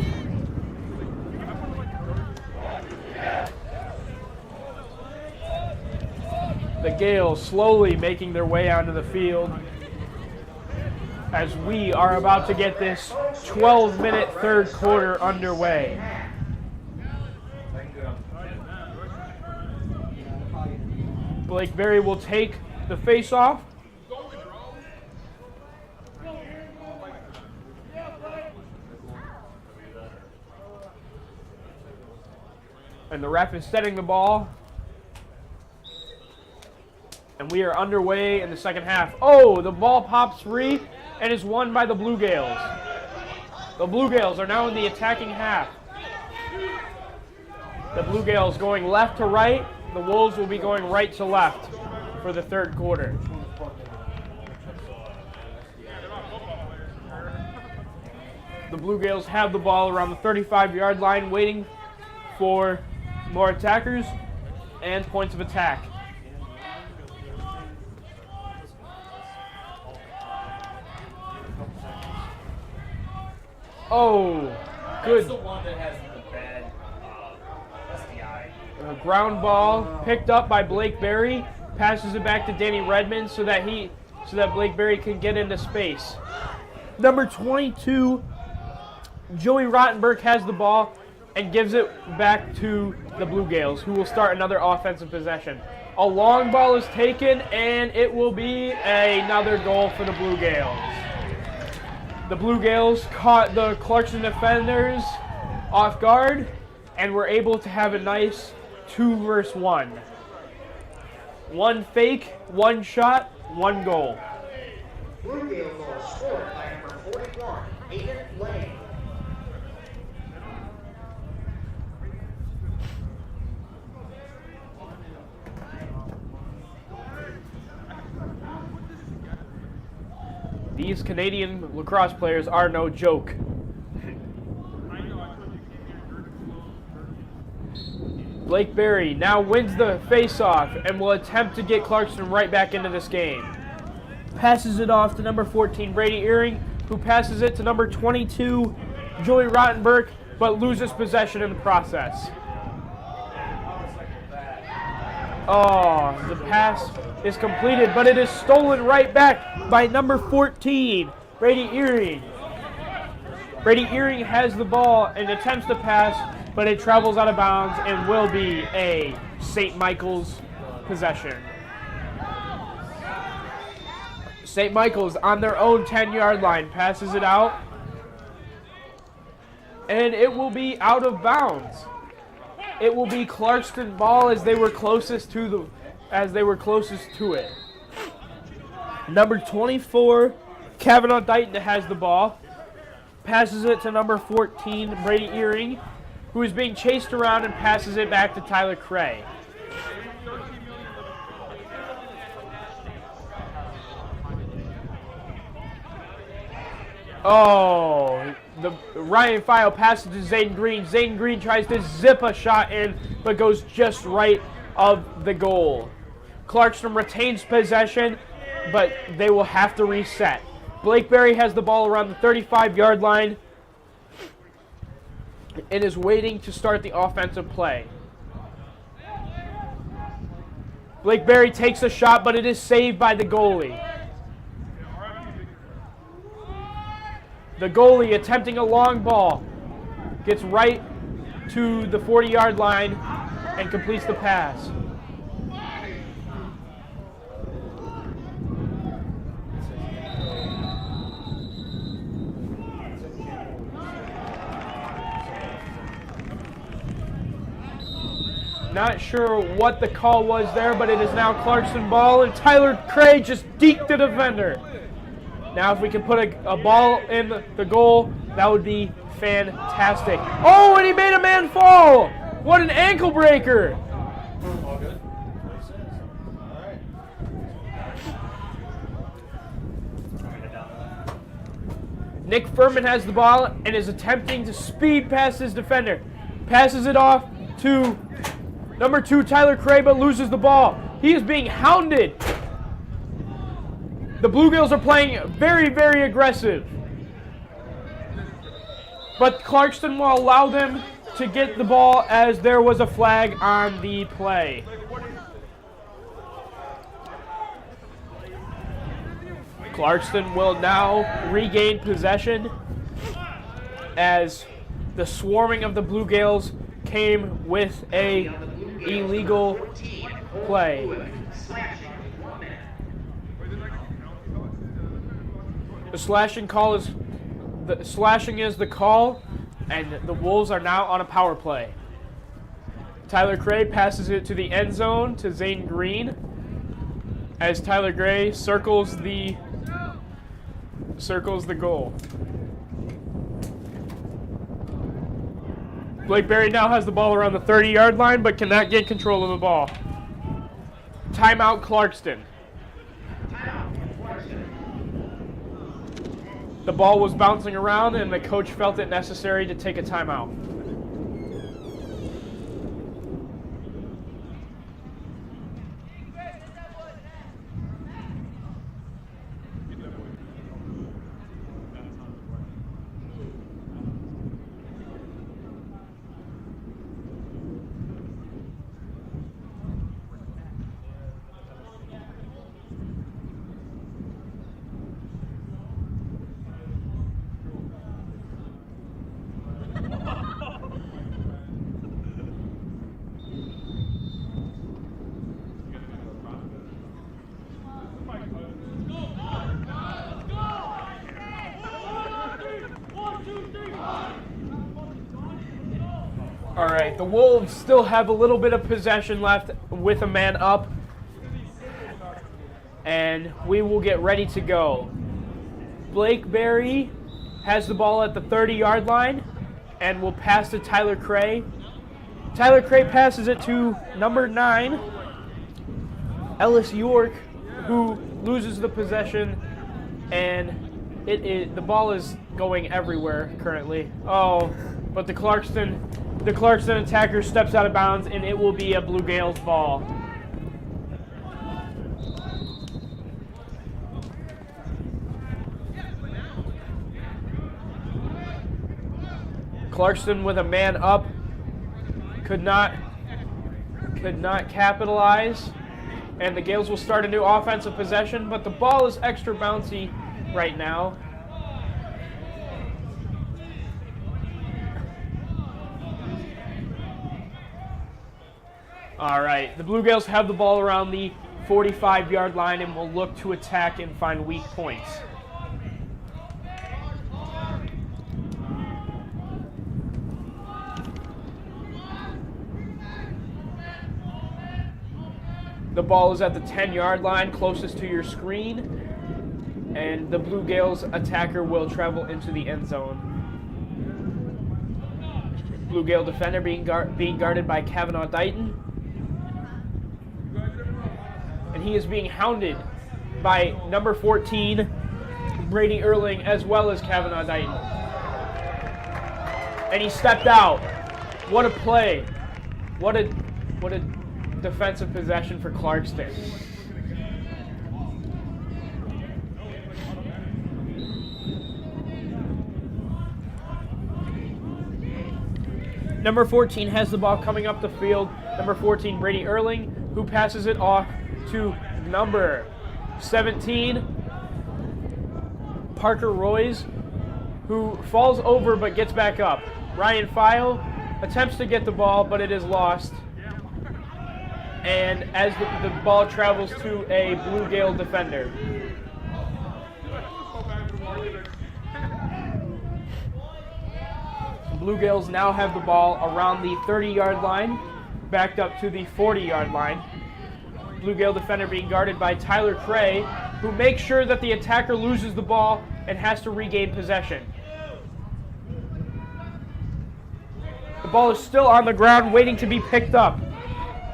The Gaels slowly making their way onto the field as we are about to get this 12-minute third quarter underway. Blakeberry will take the face-off. And the ref is setting the ball. And we are underway in the second half. Oh, the ball pops free and is won by the Blue Gaels. The Blue Gaels are now in the attacking half. The Blue Gaels going left to right. The Wolves will be going right to left for the third quarter. The Blue Gaels have the ball around the 35-yard line, waiting for more attackers and points of attack. Oh, good. That's the one that has the bad SDI. Ground ball picked up by Blakeberry, passes it back to Danny Redmond so that Blakeberry can get into space. Number 22, Joey Rottenberg has the ball and gives it back to the Blue Gaels, who will start another offensive possession. A long ball is taken, and it will be another goal for the Blue Gaels. The Blue Gaels caught the Clarkston defenders off guard and were able to have a nice 2 versus 1. One fake, one shot, one goal. Blue Gael goal scored by number 41, Aiden Lane. These Canadian lacrosse players are no joke. Blakeberry now wins the face-off and will attempt to get Clarkston right back into this game. Passes it off to number 14, Brady Earring, who passes it to number 22, Joey Rottenberg, but loses possession in the process. Oh, the pass is completed, but it is stolen right back by number 14, Brady Earring. Brady Earring has the ball and attempts to pass, but it travels out of bounds and will be a St. Michael's possession. St. Michael's on their own 10-yard line passes it out, and it will be out of bounds. It will be Clarkston ball as they were closest to it. Number 24, Kavanaugh Dighton has the ball, passes it to number 14, Brady Earring, who is being chased around and passes it back to Tyler Cray. Oh, the Ryan File passes to Zayden Green. Zayden Green tries to zip a shot in, but goes just right of the goal. Clarkston retains possession but they will have to reset. Blakeberry has the ball around the 35-yard line and is waiting to start the offensive play. Blakeberry takes a shot, but it is saved by the goalie. The goalie attempting a long ball gets right to the 40-yard line and completes the pass. Not sure what the call was there, but it is now Clarkston ball, and Tyler Cray just deked the defender. Now if we can put a ball in the goal, that would be fantastic. Oh, and he made a man fall! What an ankle breaker! All good? All right. Nick Furman has the ball and is attempting to speed past his defender. Passes it off to number 2, Tyler Cray, but loses the ball. He is being hounded. The Blue Gaels are playing very, very aggressive. But Clarkston will allow them to get the ball as there was a flag on the play. Clarkston will now regain possession as the swarming of the Blue Gaels came with a illegal play. The slashing is the call, and the Wolves are now on a power play. Tyler Cray passes it to the end zone to Zane Green as Tyler Gray circles the goal. Blakeberry now has the ball around the 30-yard line, but cannot get control of the ball. Timeout, Clarkston. The ball was bouncing around, and the coach felt it necessary to take a timeout. All right, the Wolves still have a little bit of possession left with a man up, and we will get ready to go. Blakeberry has the ball at the 30-yard line and will pass to Tyler Cray. Tyler Cray passes it to number 9, Ellis York, who loses the possession, and the ball is going everywhere currently. Oh, but the Clarkston attacker steps out of bounds, and it will be a Blue Gaels ball. Clarkston with a man up could not capitalize, and the Gaels will start a new offensive possession, but the ball is extra bouncy right now. All right, the Blue Gaels have the ball around the 45-yard line and will look to attack and find weak points. The ball is at the 10-yard line, closest to your screen, and the Blue Gaels attacker will travel into the end zone. Blue Gael defender being guarded by Kavanaugh Dighton. And he is being hounded by number 14, Brady Erling, as well as Kavanaugh Dighton. And he stepped out. What a play. What a defensive possession for Clarkston. Number 14 has the ball coming up the field. Number 14, Brady Erling, who passes it off to number 17, Parker Royce, who falls over but gets back up. Ryan File attempts to get the ball, but it is lost. And as the ball travels to a Blue Gale defender. Blue Gales now have the ball around the 30-yard line, backed up to the 40-yard line. Blue Gale defender being guarded by Tyler Cray, who makes sure that the attacker loses the ball and has to regain possession. The ball is still on the ground waiting to be picked up.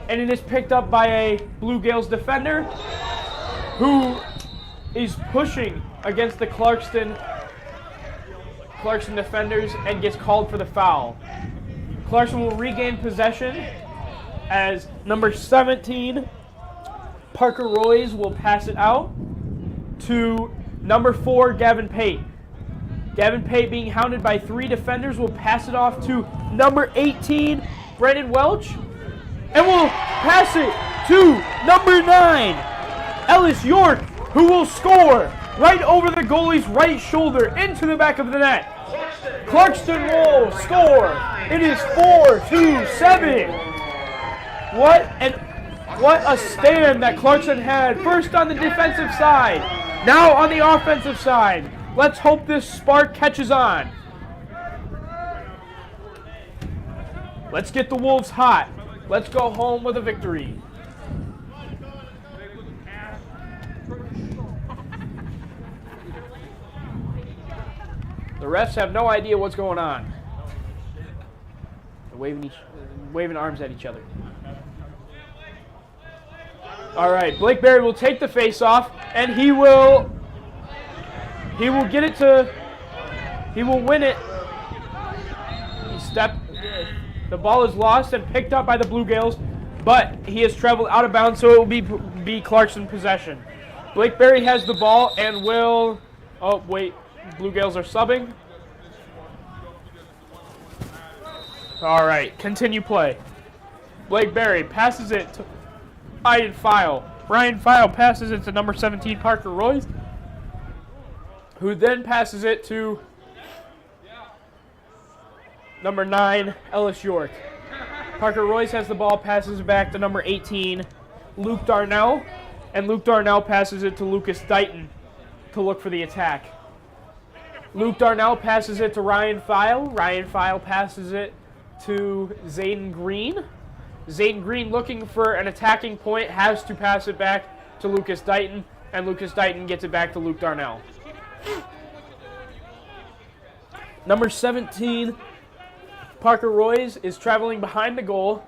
And it is picked up by a Blue Gales defender who is pushing against the Clarkston defenders and gets called for the foul. Clarkston will regain possession as number 17, Parker Royce, will pass it out to number 4, Gavin Pate. Gavin Pate, being hounded by 3 defenders, will pass it off to number 18, Brandon Welch, and will pass it to number 9, Ellis York, who will score right over the goalie's right shoulder into the back of the net. Clarkston will score. It is 4-7. What a stand that Clarkston had. First on the defensive side, now on the offensive side. Let's hope this spark catches on. Let's get the Wolves hot. Let's go home with a victory. The refs have no idea what's going on. They're waving arms at each other. All right, Blake Berry will take the face-off, and he will get it to. He will win it. The ball is lost and picked up by the Blue Gales, but he has traveled out of bounds, so it will be Clarkston possession. Blake Berry has the ball and will. Oh wait. Blue Gales are subbing. All right, continue play. Blake Berry passes it to Ryan File. Ryan File passes it to number 17, Parker Royce, who then passes it to number 9, Ellis York. Parker Royce has the ball, passes it back to number 18, Luke Darnell, and Luke Darnell passes it to Lucas Dighton to look for the attack. Luke Darnell passes it to Ryan File. Ryan File passes it to Zayden Green. Zayden Green, looking for an attacking point, has to pass it back to Lucas Dighton, and Lucas Dighton gets it back to Luke Darnell. Number 17, Parker Royce, is traveling behind the goal,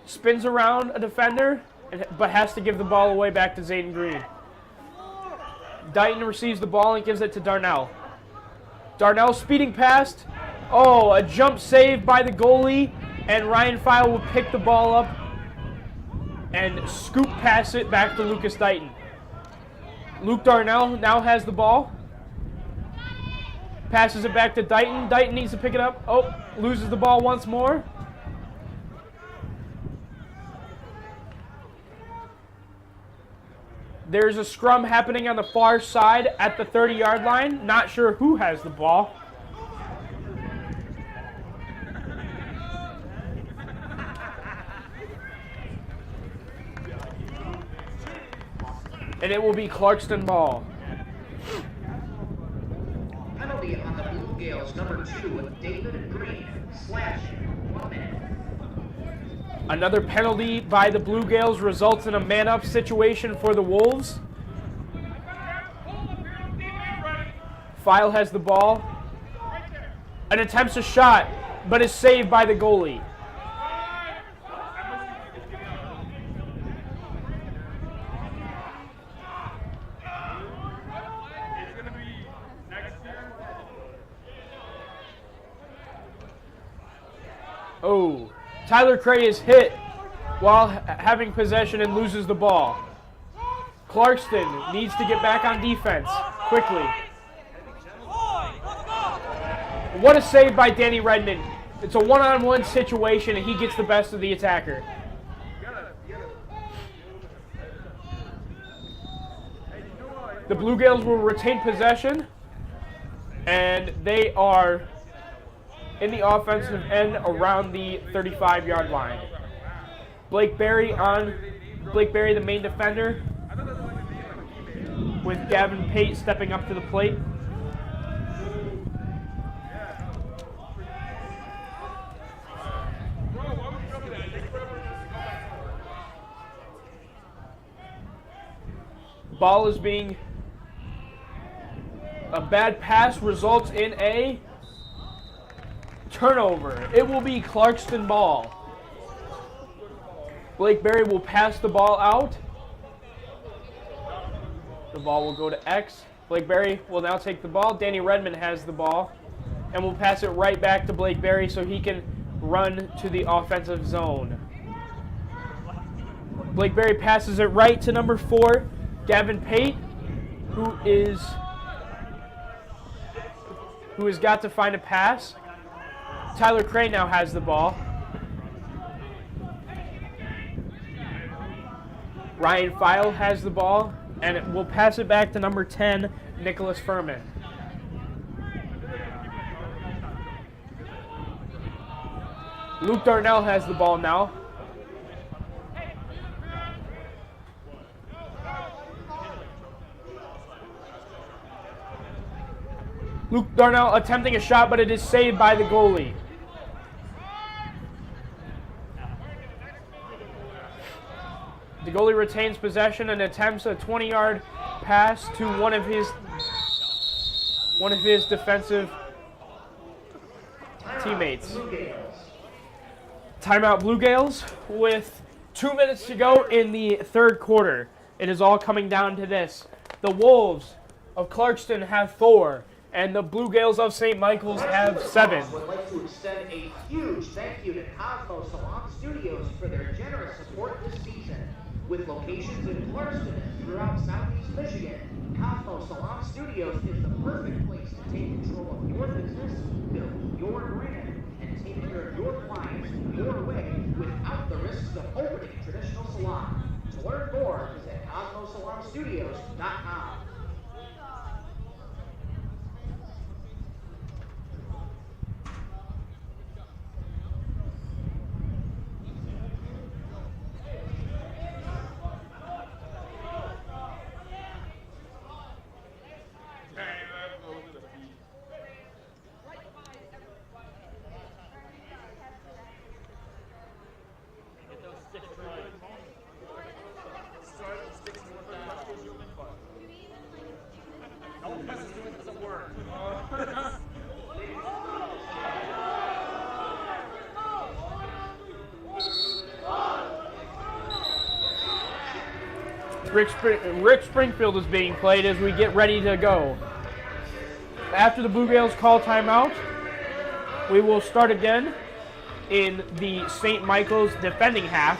spins around a defender, but has to give the ball away back to Zayden Green. Dighton receives the ball and gives it to Darnell. Darnell speeding past. Oh, a jump save by the goalie, and Ryan File will pick the ball up and scoop pass it back to Lucas Dighton. Luke Darnell now has the ball. Passes it back to Dighton. Dighton needs to pick it up. Oh, loses the ball once more. There's a scrum happening on the far side at the 30-yard line. Not sure who has the ball. And it will be Clarkston ball. Penalty on the Blue Gales, number 2, David Green, slashing, 1 minute. Another penalty by the Blue Gales results in a man-up situation for the Wolves. File has the ball and attempts a shot, but is saved by the goalie. Oh, Tyler Cray is hit while having possession and loses the ball. Clarkston needs to get back on defense quickly. What a save by Danny Redmond. It's a one-on-one situation, and he gets the best of the attacker. The Blue Gaels will retain possession, and they are in the offensive end around the 35-yard line. Blake Berry, the main defender, with Gavin Pate stepping up to the plate. Ball is being... A bad pass results in a turnover. It will be Clarkston ball. Blake Berry will pass the ball out. The ball will go to X. Blake Berry will now take the ball. Danny Redmond has the ball and will pass it right back to Blake Berry so he can run to the offensive zone. Blake Berry passes it right to number 4, Gavin Pate, who has got to find a pass. Tyler Cray now has the ball. Ryan File has the ball, and it will pass it back to number 10, Nicholas Furman. Luke Darnell has the ball now. Luke Darnell attempting a shot, but it is saved by the goalie. The goalie retains possession and attempts a 20-yard pass to one of his defensive teammates. Timeout Blue Gaels with 2 minutes to go in the third quarter. It is all coming down to this. The Wolves of Clarkston have 4. And the Blue Gaels of St. Michael's have 7. Would like to extend a huge thank you to Cosmo Salon Studios for their generous support this season. With locations in Clarkston and throughout Southeast Michigan, Cosmo Salon Studios is the perfect place to take control of your business, build your brand, and take care of your clients your way without the risks of opening a traditional salon. To learn more, visit CosmoSalonStudios.com. Rick Springfield is being played as we get ready to go. After the Blue Gaels call timeout, we will start again in the St. Michael's defending half.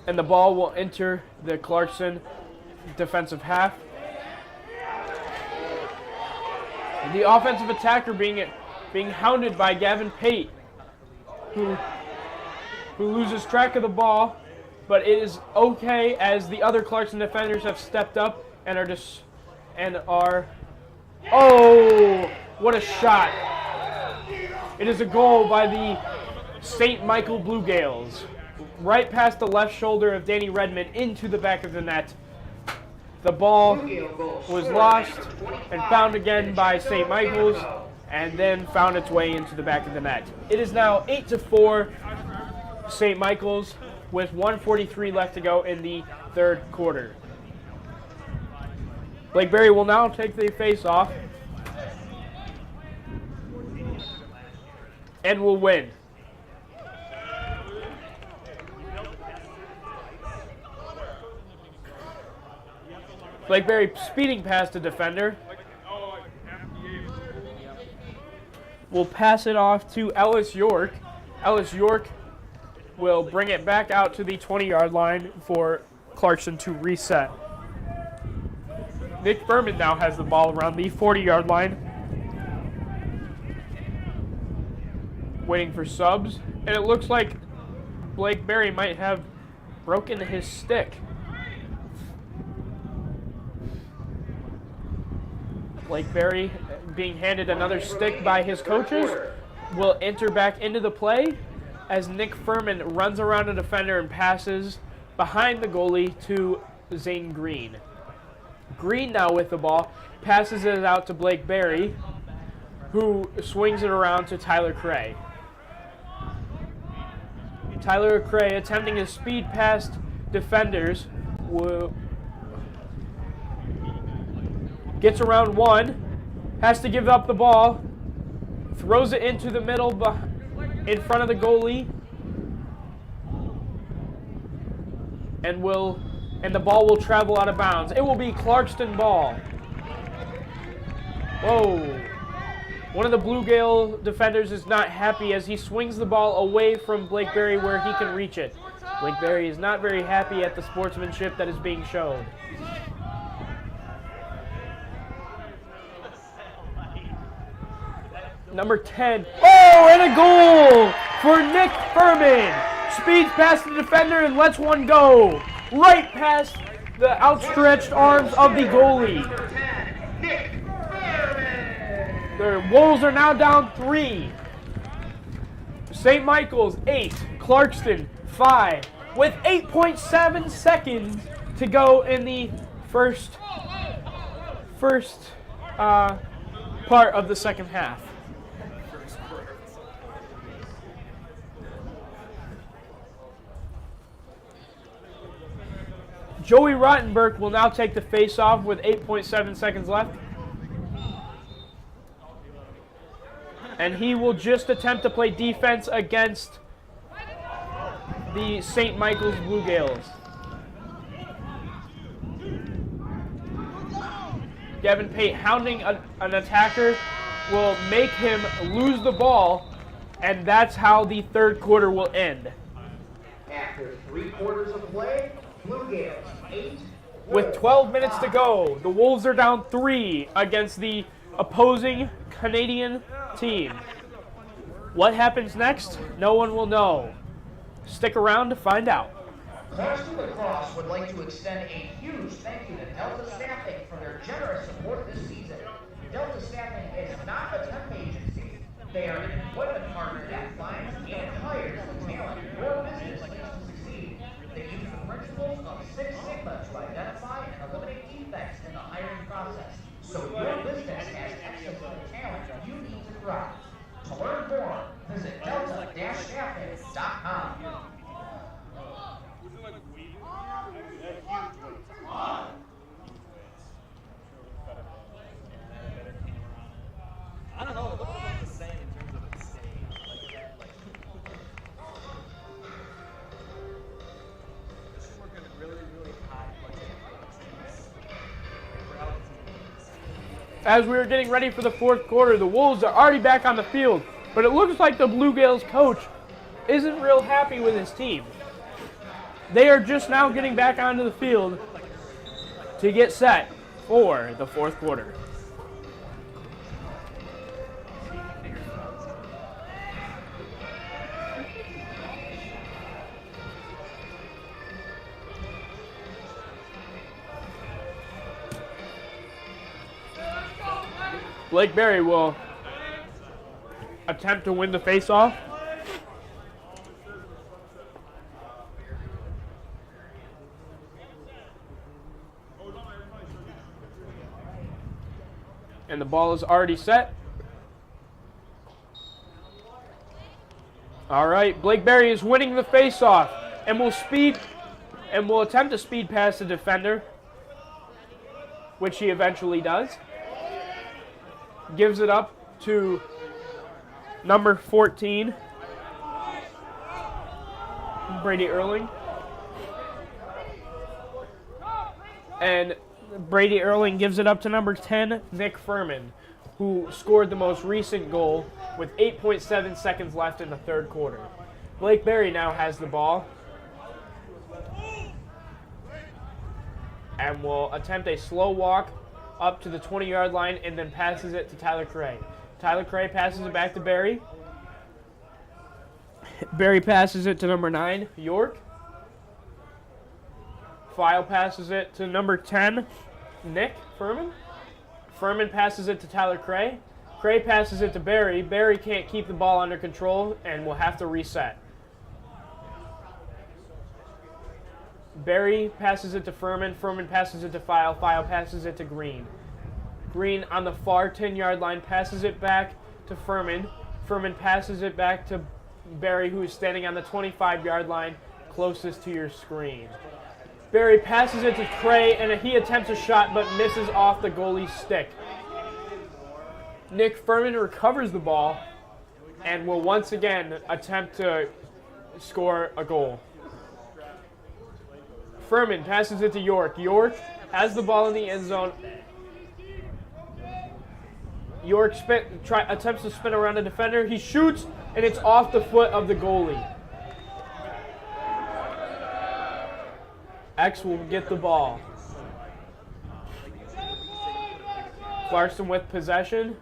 And the ball will enter the Clarkston defensive half. The offensive attacker being hounded by Gavin Pate, who loses track of the ball, but it is okay as the other Clarkston defenders have stepped up and are oh, what a shot. It is a goal by the St. Michael Blue Gaels, right past the left shoulder of Danny Redmond into the back of the net. The ball was lost and found again by St. Michael's and then found its way into the back of the net. It is now 8-4 St. Michael's with 1:43 left to go in the third quarter. Blake Berry will now take the face-off and will win. Blake Berry speeding past the defender. Will pass it off to Ellis York. Ellis York will bring it back out to the 20-yard line for Clarkston to reset. Nick Furman now has the ball around the 40-yard line. Waiting for subs. And it looks like Blake Berry might have broken his stick. Blake Berry being handed another stick by his coaches will enter back into the play as Nick Furman runs around a defender and passes behind the goalie to Zane Green. Green now with the ball, passes it out to Blake Berry, who swings it around to Tyler Cray. Tyler Cray attempting to speed past defenders, gets around one, has to give up the ball, throws it into the middle in front of the goalie, and the ball will travel out of bounds. It will be Clarkston ball. Whoa. One of the Blue Gale defenders is not happy as he swings the ball away from Blake Berry where he can reach it. Blake Berry is not very happy at the sportsmanship that is being shown. Number 10. Oh, and a goal for Nick Furman. Speeds past the defender and lets one go. Right past the outstretched arms of the goalie. The Wolves are now down 3. St. Michael's 8, Clarkston 5, with 8.7 seconds to go in the first part of the second half. Joey Rottenberg will now take the face-off with 8.7 seconds left. And he will just attempt to play defense against the St. Michael's Blue Gaels. Devin Pate hounding an attacker will make him lose the ball, and that's how the third quarter will end. After 3 quarters of play, Blue Gaels 8. With 12 minutes to go, the Wolves are down 3 against the opposing Canadian team. What happens next? No one will know. Stick around to find out. Clarkston Lacrosse would like to extend a huge thank you to Delta Staffing for their generous support this season. Delta Staffing is not a temp agency. They are an employment partner that finds and hires the talent your business needs to succeed. They use the principles of Six Sigma to identify and eliminate defects in the hiring process, so your business has access to the talent you need to thrive. To learn more, visit delta-staffing.com. I don't know, it looks about the same in terms of its stage. This is working really, really high budget teams. As we are getting ready for the fourth quarter, the Wolves are already back on the field, but it looks like the Blue Gaels coach isn't real happy with his team. They are just now getting back onto the field to get set for the fourth quarter. Blake Berry will attempt to win the faceoff. And the ball is already set. All right, Blake Berry is winning the faceoff and will attempt to speed past the defender, which he eventually does. Gives it up to number 14, Brady Erling. And Brady Erling gives it up to number 10, Nick Furman, who scored the most recent goal with 8.7 seconds left in the third quarter. Blake Berry now has the ball and will attempt a slow walk up to the 20-yard line and then passes it to Tyler Cray. Tyler Cray passes it back to Berry. Berry passes it to number 9, York. File passes it to number 10, Nick Furman. Furman passes it to Tyler Cray. Cray passes it to Berry. Berry can't keep the ball under control and will have to reset. Berry passes it to Furman. Furman passes it to File. File passes it to Green. Green on the far 10-yard line passes it back to Furman. Furman passes it back to Berry, who is standing on the 25-yard line closest to your screen. Berry passes it to Cray, and he attempts a shot but misses off the goalie's stick. Nick Furman recovers the ball and will once again attempt to score a goal. Furman passes it to York. York has the ball in the end zone. York attempts to spin around the defender. He shoots, and it's off the foot of the goalie. X will get the ball. Clarkston with possession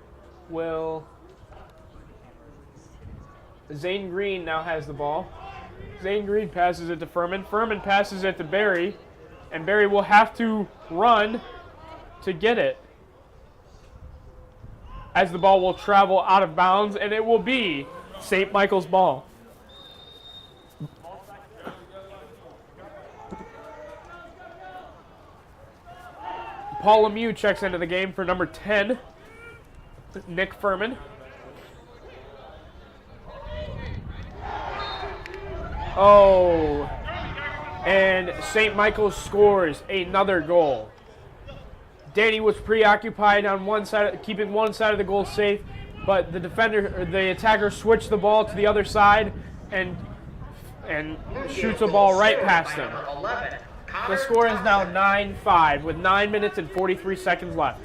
Zane Green now has the ball. Zane Green passes it to Furman. Furman passes it to Berry, and Berry will have to run to get it, as the ball will travel out of bounds, and it will be St. Michael's ball. Paul Lemieux checks into the game for number 10, Nick Furman. Oh, and St. Michael's scores another goal. Danny was preoccupied on one side, keeping one side of the goal safe, but the attacker switched the ball to the other side and shoots a ball right past him. The score is now 9-5 with 9 minutes and 43 seconds left.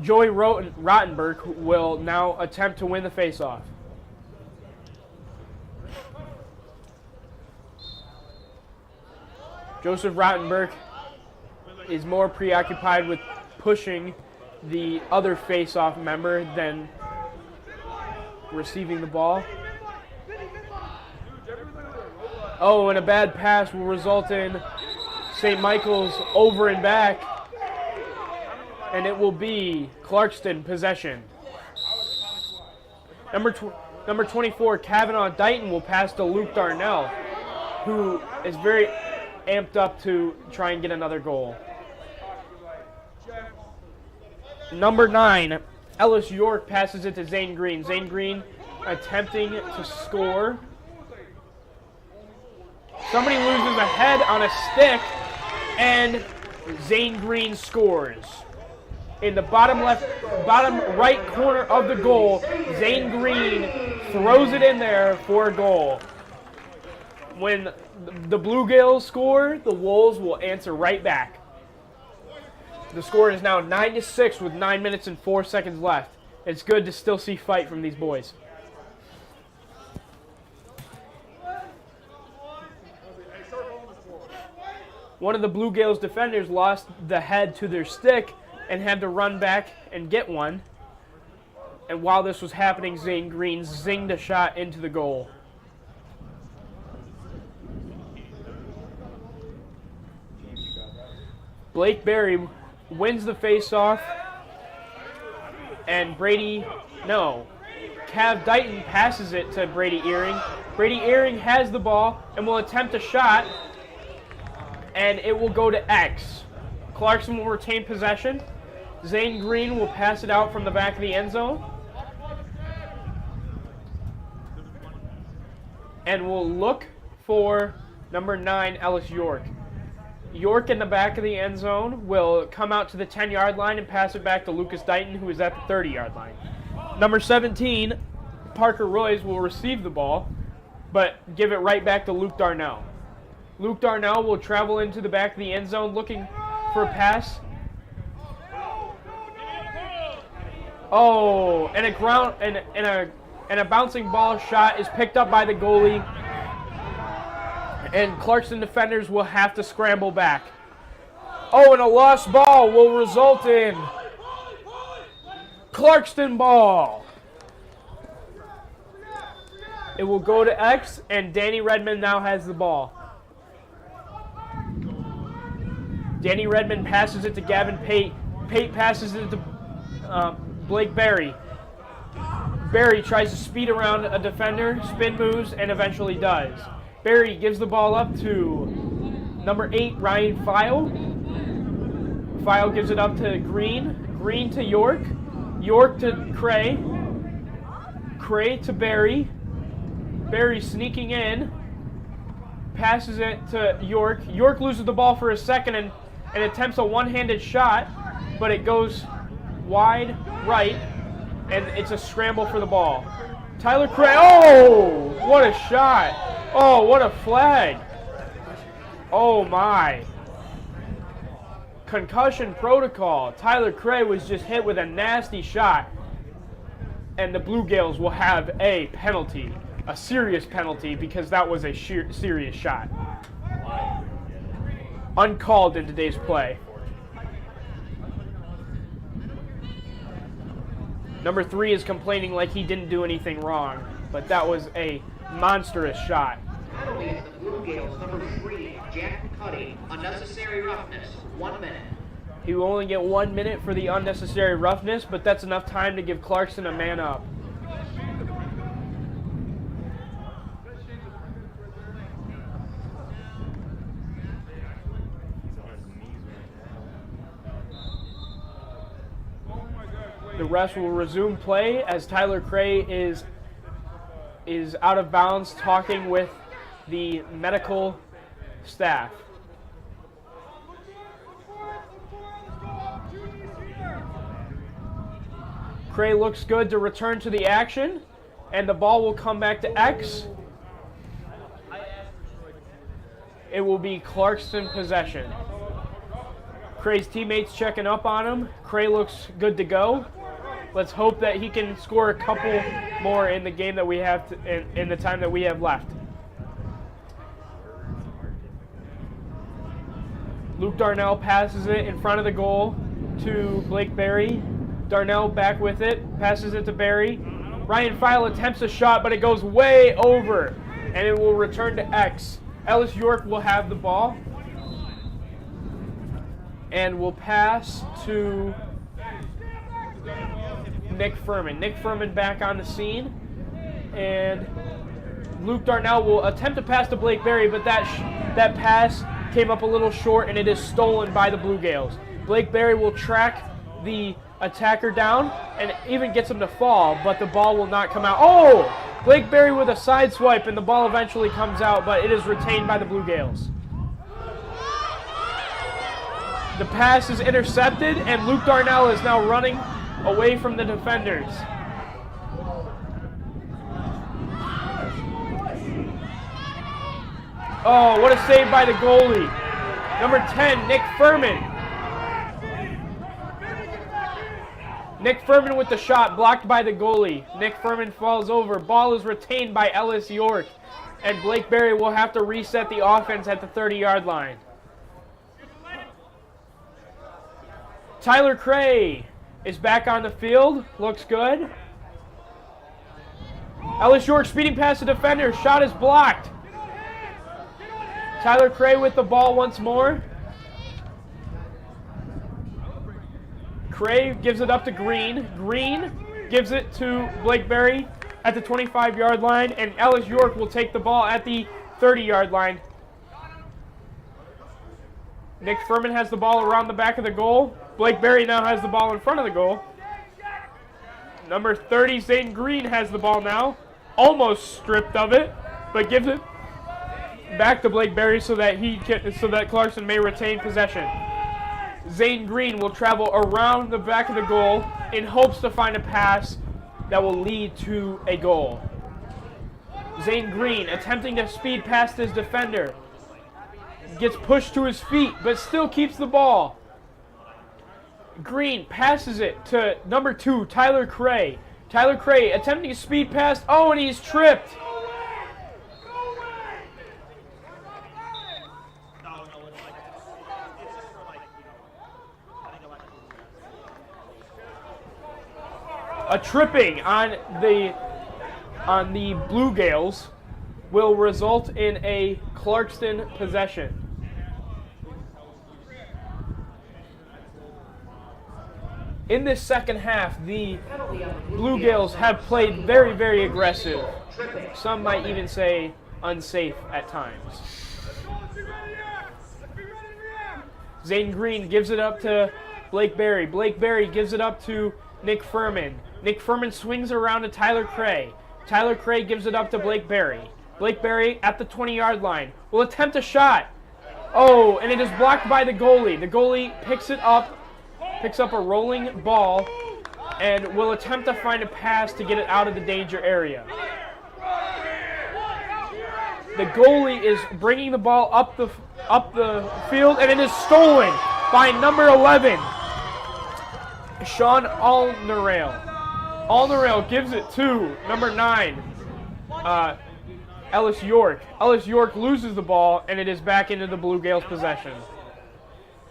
Joey Rottenberg will now attempt to win the faceoff. Joseph Rottenberg is more preoccupied with pushing the other face-off member than receiving the ball. Oh, and a bad pass will result in St. Michael's over and back, and it will be Clarkston possession. Number 24, Kavanaugh Dighton will pass to Luke Darnell, who is very amped up to try and get another goal. Number 9, Ellis York passes it to Zane Green. Zane Green attempting to score. Somebody loses a head on a stick, and Zane Green scores. In the bottom right corner of the goal, Zane Green throws it in there for a goal. When the Blue Gaels score, the Wolves will answer right back. The score is now 9-6 with 9 minutes and 4 seconds left. It's good to still see fight from these boys. One of the Blue Gaels defenders lost the head to their stick and had to run back and get one. And while this was happening, Zane Green zinged a shot into the goal. Blake Berry wins the face-off, and Cav Dighton passes it to Brady Earring. Brady Earring has the ball and will attempt a shot, and it will go to X. Clarkston will retain possession. Zane Green will pass it out from the back of the end zone, and will look for number 9, Ellis York. York in the back of the end zone will come out to the 10-yard line and pass it back to Lucas Dighton, who is at the 30-yard line. Number 17, Parker Royce, will receive the ball, but give it right back to Luke Darnell. Luke Darnell will travel into the back of the end zone looking for a pass. Oh, and a bouncing ball shot is picked up by the goalie, and Clarkston defenders will have to scramble back. Oh, and a lost ball will result in Clarkston ball. It will go to X, and Danny Redmond now has the ball. Danny Redmond passes it to Gavin Pate. Pate passes it to Blake Berry. Berry tries to speed around a defender, spin moves, and eventually does. Berry gives the ball up to number 8, Ryan File. File gives it up to Green. Green to York. York to Cray. Cray to Berry. Berry sneaking in. Passes it to York. York loses the ball for a second and attempts a one-handed shot, but it goes wide right, and it's a scramble for the ball. Tyler Cray, oh, what a shot. Oh, what a flag. Oh, my. Concussion protocol. Tyler Cray was just hit with a nasty shot, and the Blue Gaels will have a penalty, a serious penalty, because that was a serious shot. Uncalled in today's play. Number 3 is complaining like he didn't do anything wrong, but that was a monstrous shot. Penalty is the Blue Gaels, number 3, Jack Cuddy, unnecessary roughness, 1 minute. He will only get 1 minute for the unnecessary roughness, but that's enough time to give Clarkston a man up. The refs will resume play as Tyler Cray is out of bounds talking with the medical staff. Cray looks good to return to the action, and the ball will come back to X. It will be Clarkston possession. Cray's teammates checking up on him. Cray looks good to go. Let's hope that he can score a couple more in the game that we have in the time that we have left. Luke Darnell passes it in front of the goal to Blake Berry. Darnell back with it, passes it to Berry. Ryan File attempts a shot, but it goes way over, and it will return to X. Ellis York will have the ball and will pass to Nick Furman. Nick Furman back on the scene, and Luke Darnell will attempt to pass to Blake Berry, but that pass came up a little short, and it is stolen by the Blue Gaels. Blake Berry will track the attacker down and even gets him to fall, but the ball will not come out. Oh! Blake Berry with a side swipe, and the ball eventually comes out, but it is retained by the Blue Gaels. The pass is intercepted, and Luke Darnell is now running away from the defenders. Oh, what a save by the goalie. Number 10, Nick Furman. Nick Furman with the shot, blocked by the goalie. Nick Furman falls over. Ball is retained by Ellis York, and Blake Berry will have to reset the offense at the 30-yard line. Tyler Cray is back on the field. Looks good. Ellis York speeding past the defender. Shot is blocked. Tyler Cray with the ball once more. Cray gives it up to Green. Green gives it to Blake Berry at the 25-yard line, and Ellis York will take the ball at the 30-yard line. Nick Furman has the ball around the back of the goal. Blake Berry now has the ball in front of the goal. Number 30, Zane Green, has the ball now. Almost stripped of it, but gives it back to Blake Berry so that Clarkston may retain possession. Zane Green will travel around the back of the goal in hopes to find a pass that will lead to a goal. Zane Green attempting to speed past his defender. Gets pushed to his feet, but still keeps the ball. Green passes it to number 2, Tyler Cray. Tyler Cray attempting a speed pass. Oh, and he's tripped. A tripping on the Blue Gaels will result in a Clarkston possession. In this second half, the Blue Gaels have played very, very aggressive. Some might even say unsafe at times. Zayden Green gives it up to Blake Berry. Blake Berry gives it up to Nick Furman. Nick Furman swings around to Tyler Cray. Tyler Cray gives it up to Blake Berry. Blake Berry at the 20-yard line will attempt a shot. Oh, and it is blocked by the goalie. The goalie picks up a rolling ball and will attempt to find a pass to get it out of the danger area. The goalie is bringing the ball up the field, and it is stolen by number 11, Sean Alnerail. Alnerail gives it to number 9, Ellis York. Ellis York loses the ball, and it is back into the Blue Gaels' possession.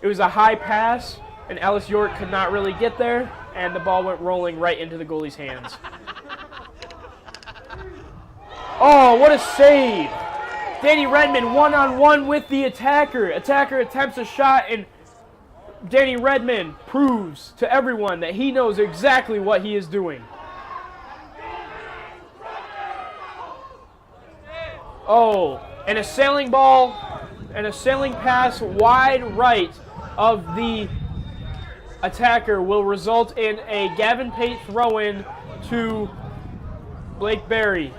It was a high pass, and Ellis York could not really get there, and the ball went rolling right into the goalie's hands. Oh, what a save! Danny Redmond one-on-one with the attacker. Attacker attempts a shot, and Danny Redmond proves to everyone that he knows exactly what he is doing. Oh, and a sailing ball and a sailing pass wide right of the attacker will result in a Gavin Pate throw-in to Blake Berry.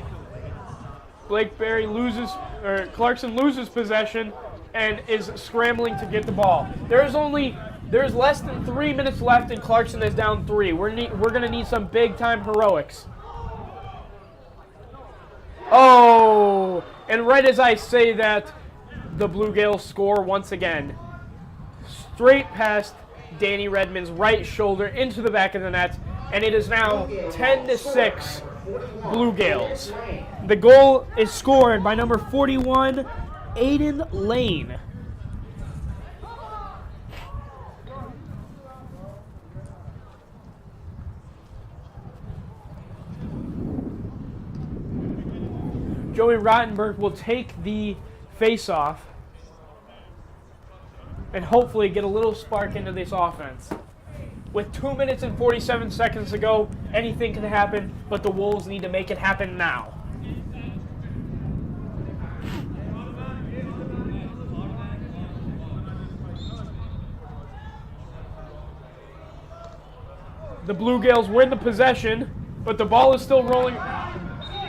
Blake Berry Clarkston loses possession and is scrambling to get the ball. There's less than 3 minutes left, and Clarkston is down 3. We're going to need some big-time heroics. Oh, and right as I say that, the Blue Gaels score once again. Straight past Danny Redmond's right shoulder into the back of the net, and it is now 10-6 Blue Gaels. The goal is scored by number 41, Aiden Lane. Joey Rottenberg will take the face-off and hopefully get a little spark into this offense. With 2 minutes and 47 seconds to go, anything can happen, but the Wolves need to make it happen now. The Blue Gaels win the possession, but the ball is still rolling.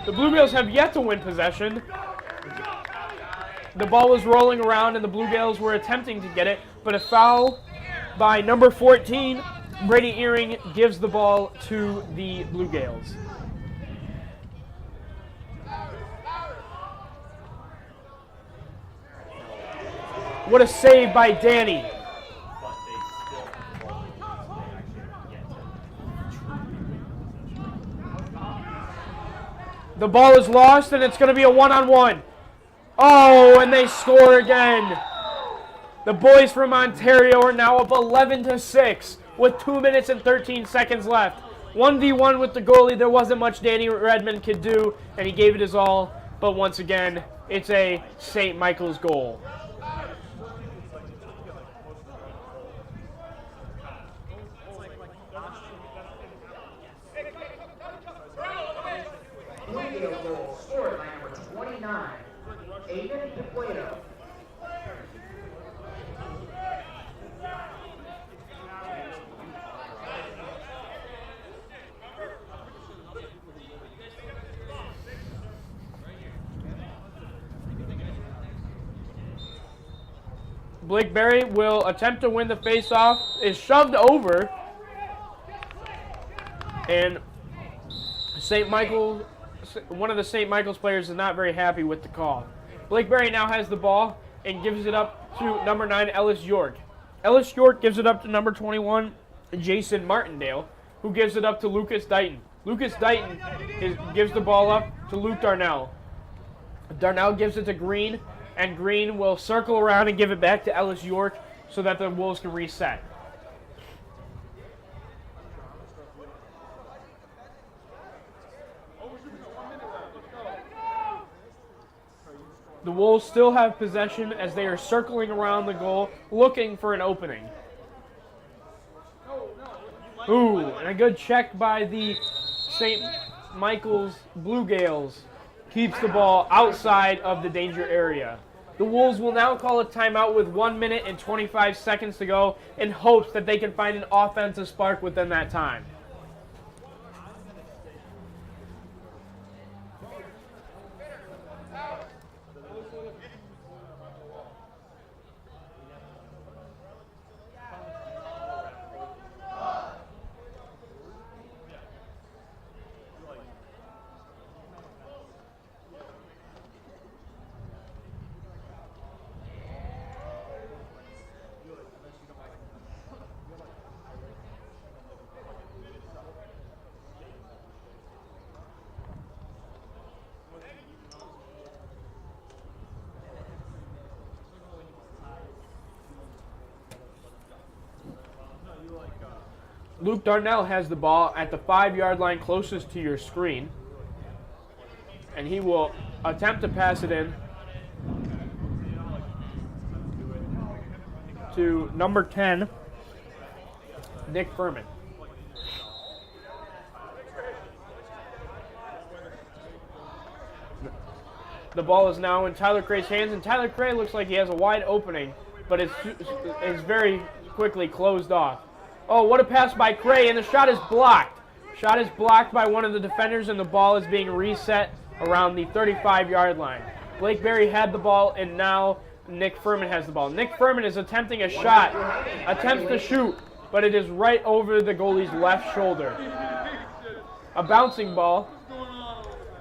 The Blue Gaels have yet to win possession. The ball was rolling around, and the Blue Gaels were attempting to get it, but a foul by number 14, Brady Earring, gives the ball to the Blue Gaels. What a save by Danny. The ball is lost, and it's going to be a one-on-one. Oh, and they score again. The boys from Ontario are now up 11-6 with 2 minutes and 13 seconds left. 1v1 with the goalie. There wasn't much Danny Redmond could do, and he gave it his all. But once again, it's a St. Michael's goal. Goal scored by number 29, Aiden DePlato. Blake Berry will attempt to win the faceoff, is shoved over, and one of the St. Michael's players is not very happy with the call. Blake Berry now has the ball and gives it up to number 9, Ellis York. Ellis York gives it up to number 21, Jason Martindale, who gives it up to Lucas Dighton. Lucas Dighton gives the ball up to Luke Darnell. Darnell gives it to Green, and Green will circle around and give it back to Ellis York so that the Wolves can reset. The Wolves still have possession as they are circling around the goal, looking for an opening. Ooh, and a good check by the St. Michael's Blue Gaels keeps the ball outside of the danger area. The Wolves will now call a timeout with 1 minute and 25 seconds to go in hopes that they can find an offensive spark within that time. Luke Darnell has the ball at the 5-yard line closest to your screen. And he will attempt to pass it in to number 10, Nick Furman. The ball is now in Tyler Cray's hands, and Tyler Cray looks like he has a wide opening, but it's very quickly closed off. Oh, what a pass by Cray, and the shot is blocked. Shot is blocked by one of the defenders, and the ball is being reset around the 35-yard line. Blake Berry had the ball, and now Nick Furman has the ball. Nick Furman is attempting a shot, attempts to shoot, but it is right over the goalie's left shoulder. A bouncing ball,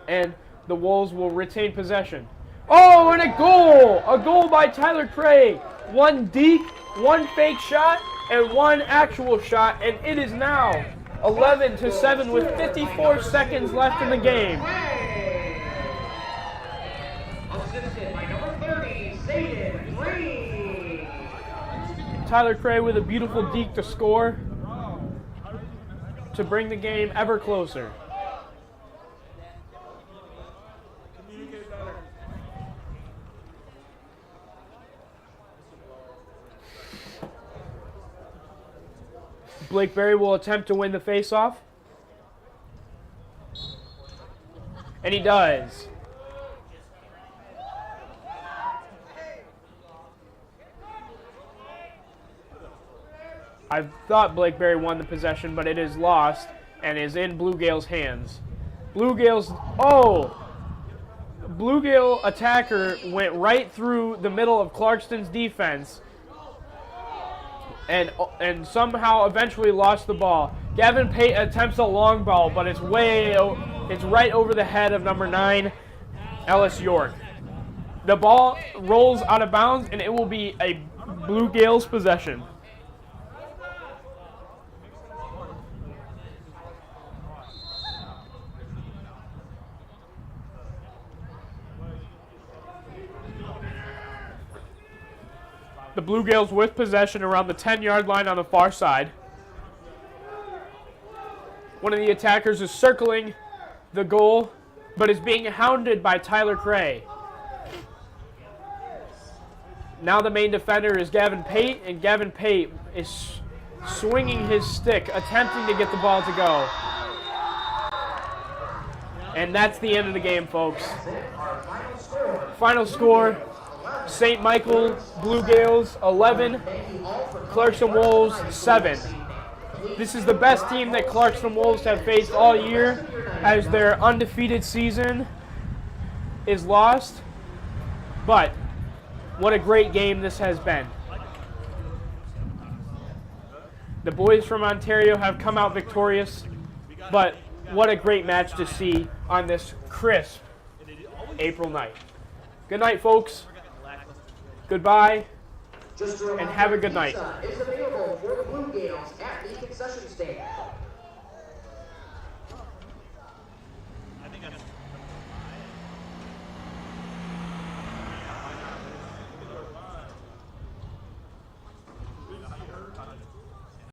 and the Wolves will retain possession. Oh, and a goal! A goal by Tyler Cray. One deke, one fake shot, and one actual shot, and it is now 11-7 with 54 seconds left in the game. Assisted by number 30, Zayden Green. Tyler Cray with a beautiful deke to score to bring the game ever closer. Blake Berry will attempt to win the faceoff. And he does. I thought Blake Berry won the possession, but it is lost and is in Blue Gaels' hands. Blue Gaels, Blue Gael attacker went right through the middle of Clarkston's defense and somehow eventually lost the ball. Gavin Pate attempts a long ball, but it's right over the head of number 9, Ellis York. The ball rolls out of bounds, and it will be a Blue Gaels possession. The Blue Gaels with possession around the 10-yard line on the far side. One of the attackers is circling the goal, but is being hounded by Tyler Cray. Now the main defender is Gavin Pate, and Gavin Pate is swinging his stick, attempting to get the ball to go. And that's the end of the game, folks. Final score, St. Michael Blue Gaels 11, Clarkston Wolves 7. This is the best team that Clarkston Wolves have faced all year, as their undefeated season is lost. But what a great game this has been. The boys from Ontario have come out victorious, but what a great match to see on this crisp April night. Good night, folks. Goodbye, and have a good night. Is available for the Blue Gaels at the concession stand.